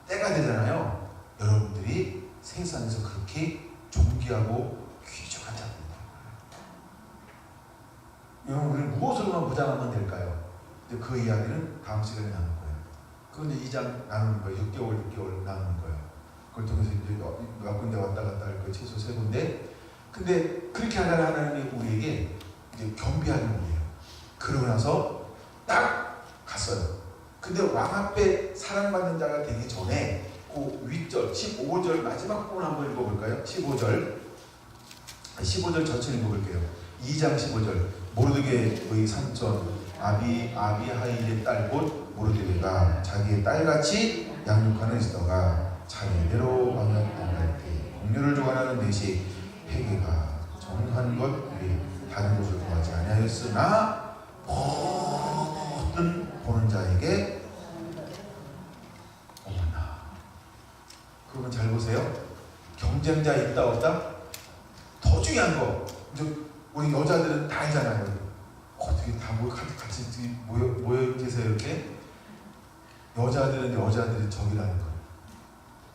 때가 되잖아요. 여러분들이 세상에서 그렇게 존귀하고 귀중한 자들입니다. 여러분, 우리는 무엇으로만 무장하면 될까요? 그 이야기는 다음 시간에 나눌 거예요. 그건 이제 2장 나누는 거예요. 6개월 나누는 거예요. 그걸 통해서 이제 몇 군데 왔다 갔다 할 거예요. 최소 3군데. 근데 그렇게 하다가 하나님이 우리에게 이제 겸비하는 거예요. 그러고 나서 딱 갔어요. 근데 왕 앞에 사랑받는 자가 되기 전에 그 윗절 15절 마지막 부분 한번 읽어볼까요? 15절 전체를 읽어볼게요. 2장 15절 모르드게의 삼촌 아비하일의 딸 곧 모르드게가 자기의 딸같이 양육하는 에스더가 자기대로 왕의 땅갈 때 공료를 주관하는 대신 회개가 정한 것 위에 다른 곳을 구하지 아니하였으나 모든 보는 자에게 어머나. 그러면 잘 보세요. 경쟁자 있다 없다? 더 중요한 거. 우리 여자들은 다 알잖아요. 어떻게 다 같이 모여 계세요 이렇게? 여자들은 여자들이 적이라는 거예요.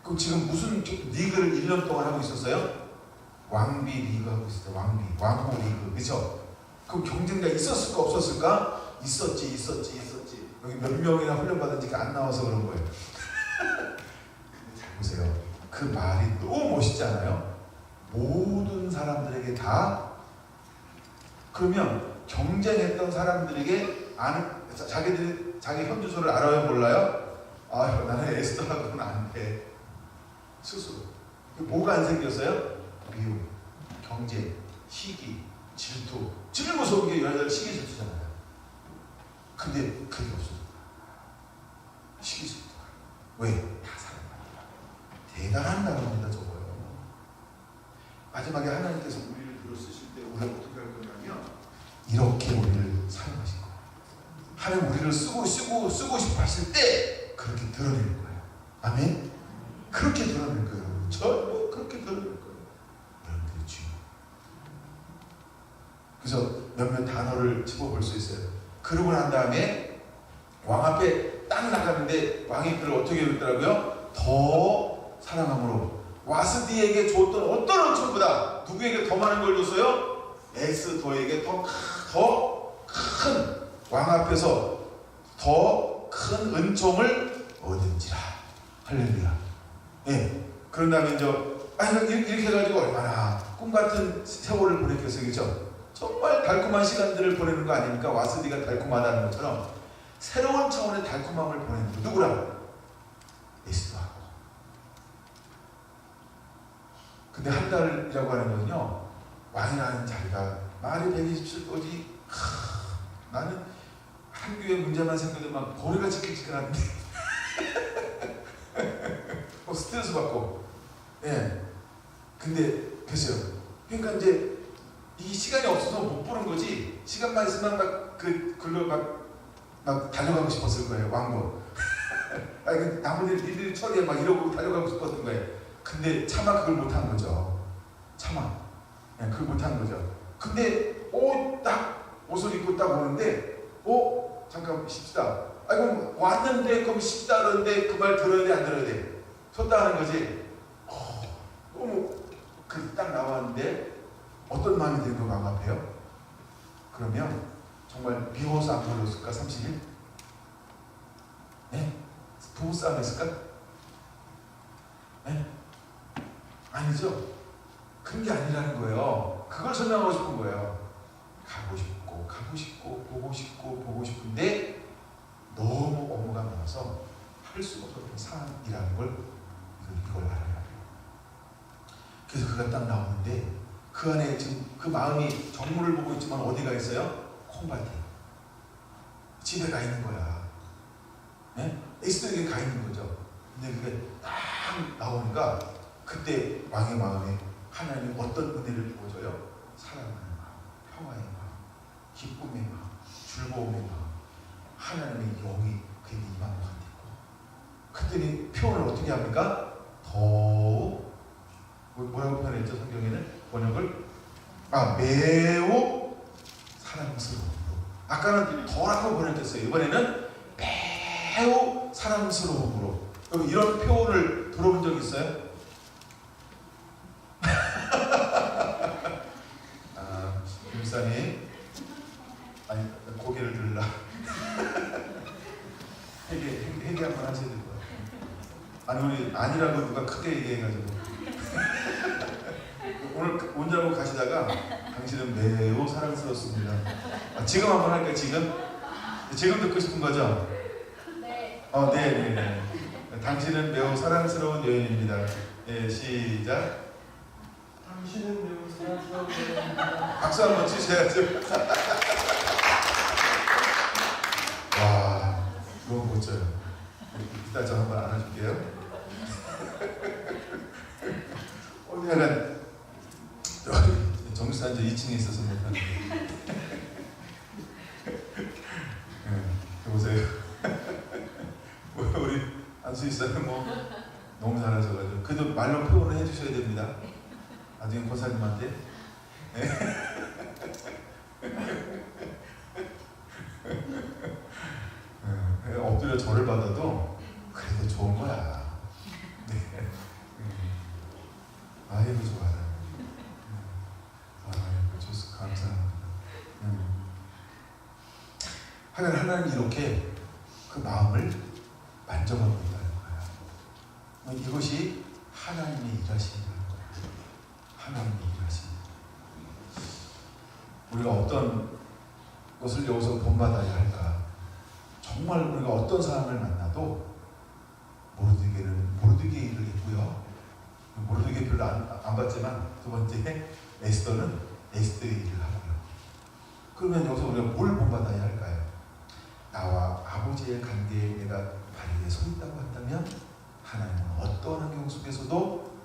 그럼 지금 무슨 리그를 1년 동안 하고 있었어요? 왕비 리그 하고 있었어요. 왕호 리그. 그렇죠? 그럼 경쟁자 있었을까 없었을까? 있었지. 여기 몇 명이나 훈련받은지가 안 나와서 그런 거예요. 근데 잘 보세요. 그 말이 너무 멋있잖아요. 모든 사람들에게 다. 그러면 경쟁했던 사람들에게 자기 현주소를 알아요 몰라요? 나는 에스더하고는 안 돼. 스스로. 뭐가 안 생겼어요? 미움, 경쟁, 시기, 질투. 제일 무서운 게 여자들 시기 질투잖아요. 근데 그게 없어요. 시기 질투가. 왜? 다 사랑합니다. 대단한 단어입니다. 저거요. 마지막에 하나님께서 우리를 들어 쓰실 때 우리가 어떻게 할 거냐면 이렇게 우리를 사용하실 거예요. 하나님 우리를 쓰고 싶어 하실 때 그렇게 드러내는 거예요. 아멘? 그렇게 드러낼 거예요. 전부 그렇게 드러낼 거예요. 여러분들이 주인. 그래서 몇몇 단어를 짚어볼 수 있어요. 그러고 난 다음에 왕 앞에 딱 나가는데 왕이 그를 어떻게 했더라고요? 더 사랑함으로 와스디에게 줬던 어떤 은총보다 누구에게 더 많은 걸 줬어요? 에스더에게 더 큰 왕 앞에서 더 큰 은총을 얻은지라. 할렐루야. 예. 그런 다음에 이렇게 해가지고 얼마나 꿈같은 세월을 보냈겠어요. 그죠? 정말 달콤한 시간들을 보내는 거 아닙니까? 와스디가 달콤하다는 것처럼 새로운 차원의 달콤함을 보내는 거. 누구랑? 에스더하고. 근데 한 달이라고 하는 거는요, 왕이라는 자리가 말이 127도지. 나는 한 교회 문제만 생겨도 막 머리가 지끈지끈한데 스트레스 받고. 예. 근데 글쎄요. 그러니까 이제 이 시간이 없어서 못 보는 거지. 시간만 있으면 글로 막 달려가고 싶었을 거예요. 왕도. 나머지 일일이 처리해 막 이러고 달려가고 싶었던 거예요. 근데 차마 그걸 못한 거죠. 차마. 예, 그걸 못한 거죠. 근데 딱 옷을 입고 딱 오는데 잠깐 쉽시다. 그럼 왔는데 그럼 쉽다 그러는데 그 말 들어야 돼 안 들어야 돼? 섰다 하는 거지. 너무 딱 나왔는데 어떤 마음이 드는 거 마음 앞에요? 그러면 정말 미워서 안 걸렸을까? 30일? 네? 부부싸움 했을까? 네? 아니죠. 그런 게 아니라는 거예요. 그걸 설명하고 싶은 거예요. 가고 싶고 보고 싶은데 너무 업무가 많아서 할 수가 없는 상황이라는 걸 이걸 알아야 돼요. 그래서 그가 딱 나오는데 그 안에 지금 그 마음이 정물을 보고 있지만 어디가 있어요? 콩밭에 집에 가 있는 거야. 네? 에스더에게 가 있는 거죠. 근데 그게 딱 나오니까 그때 왕의 마음에 하나님이 어떤 은혜를 부어줘요? 사랑하는 마음, 평화의 마음, 기쁨의 마음, 즐거움의 마음. 하나님의 영이 그에게 임한 것 같았고, 그랬더니 표현을 어떻게 합니까? 더욱 뭐라고 표현했죠? 성경에는 번역을 매우 사랑스러움으로. 아까는 덜하고 번역했어요. 이번에는 매우 사랑스러움으로. 여러분 이런 표현을 들어본 적 있어요? 김사님, 아니 고개를 들라. 회개 한번 하셔야 될 것 같아요. 아니 우리 아니라고 누가 크게 얘기해가지고 오늘 운전하고 가시다가 당신은 매우 사랑스럽습니다. 지금 한번 할까요? 지금 듣고 싶은 거죠? 네. 네. 당신은 매우 사랑스러운 여인입니다. 네, 시작. 당신은 매우 사랑스러운 여인입니다. 박수 한번 치셔야죠. 와, 너무 멋져요. 이따 저 한번 안아줄게요. 오늘 약간 정수산 2층에 있어서 못하는데. 보세요. 우리 안수 있어요. 너무 잘하셔가지고 그래도 말로 표현을 해주셔야 됩니다. 나중에 고사님한테. 엎드려 절을 받아도 그래도 좋은 거야. 네. 아이고 좋아요. 아이고 좋습니다. 감사합니다. 하여간 하나님이 이렇게 그 마음을 만져가고 있다는 거야. 이것이 하나님의 일하신다는 거야. 하나님의 일하신다. 우리가 어떤 것을 여기서 본받아야 할까? 정말 우리가 어떤 사람을 만나도 모르드게를 했고요. 모르드게 별로 안 봤지만 두 번째 에스더는 에스더의 일을 하고요. 그러면 여기서 우리가 뭘 본받아야 할까요? 나와 아버지의 관계에 내가 바르게 서 있다고 한다면 하나님은 어떠한 환경 속에서도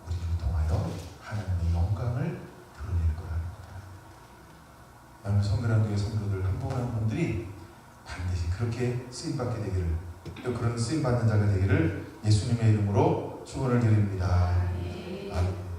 우리를 통하여 하나님의 영광을 드러낼 거라는 거예요. 나는 성결한교회 성도들 한 분 한 분들이 반드시 그렇게 쓰임받게 되기를, 또 그런 쓰임받는 자가 되기를 예수님의 이름으로 축원을 드립니다. 아멘.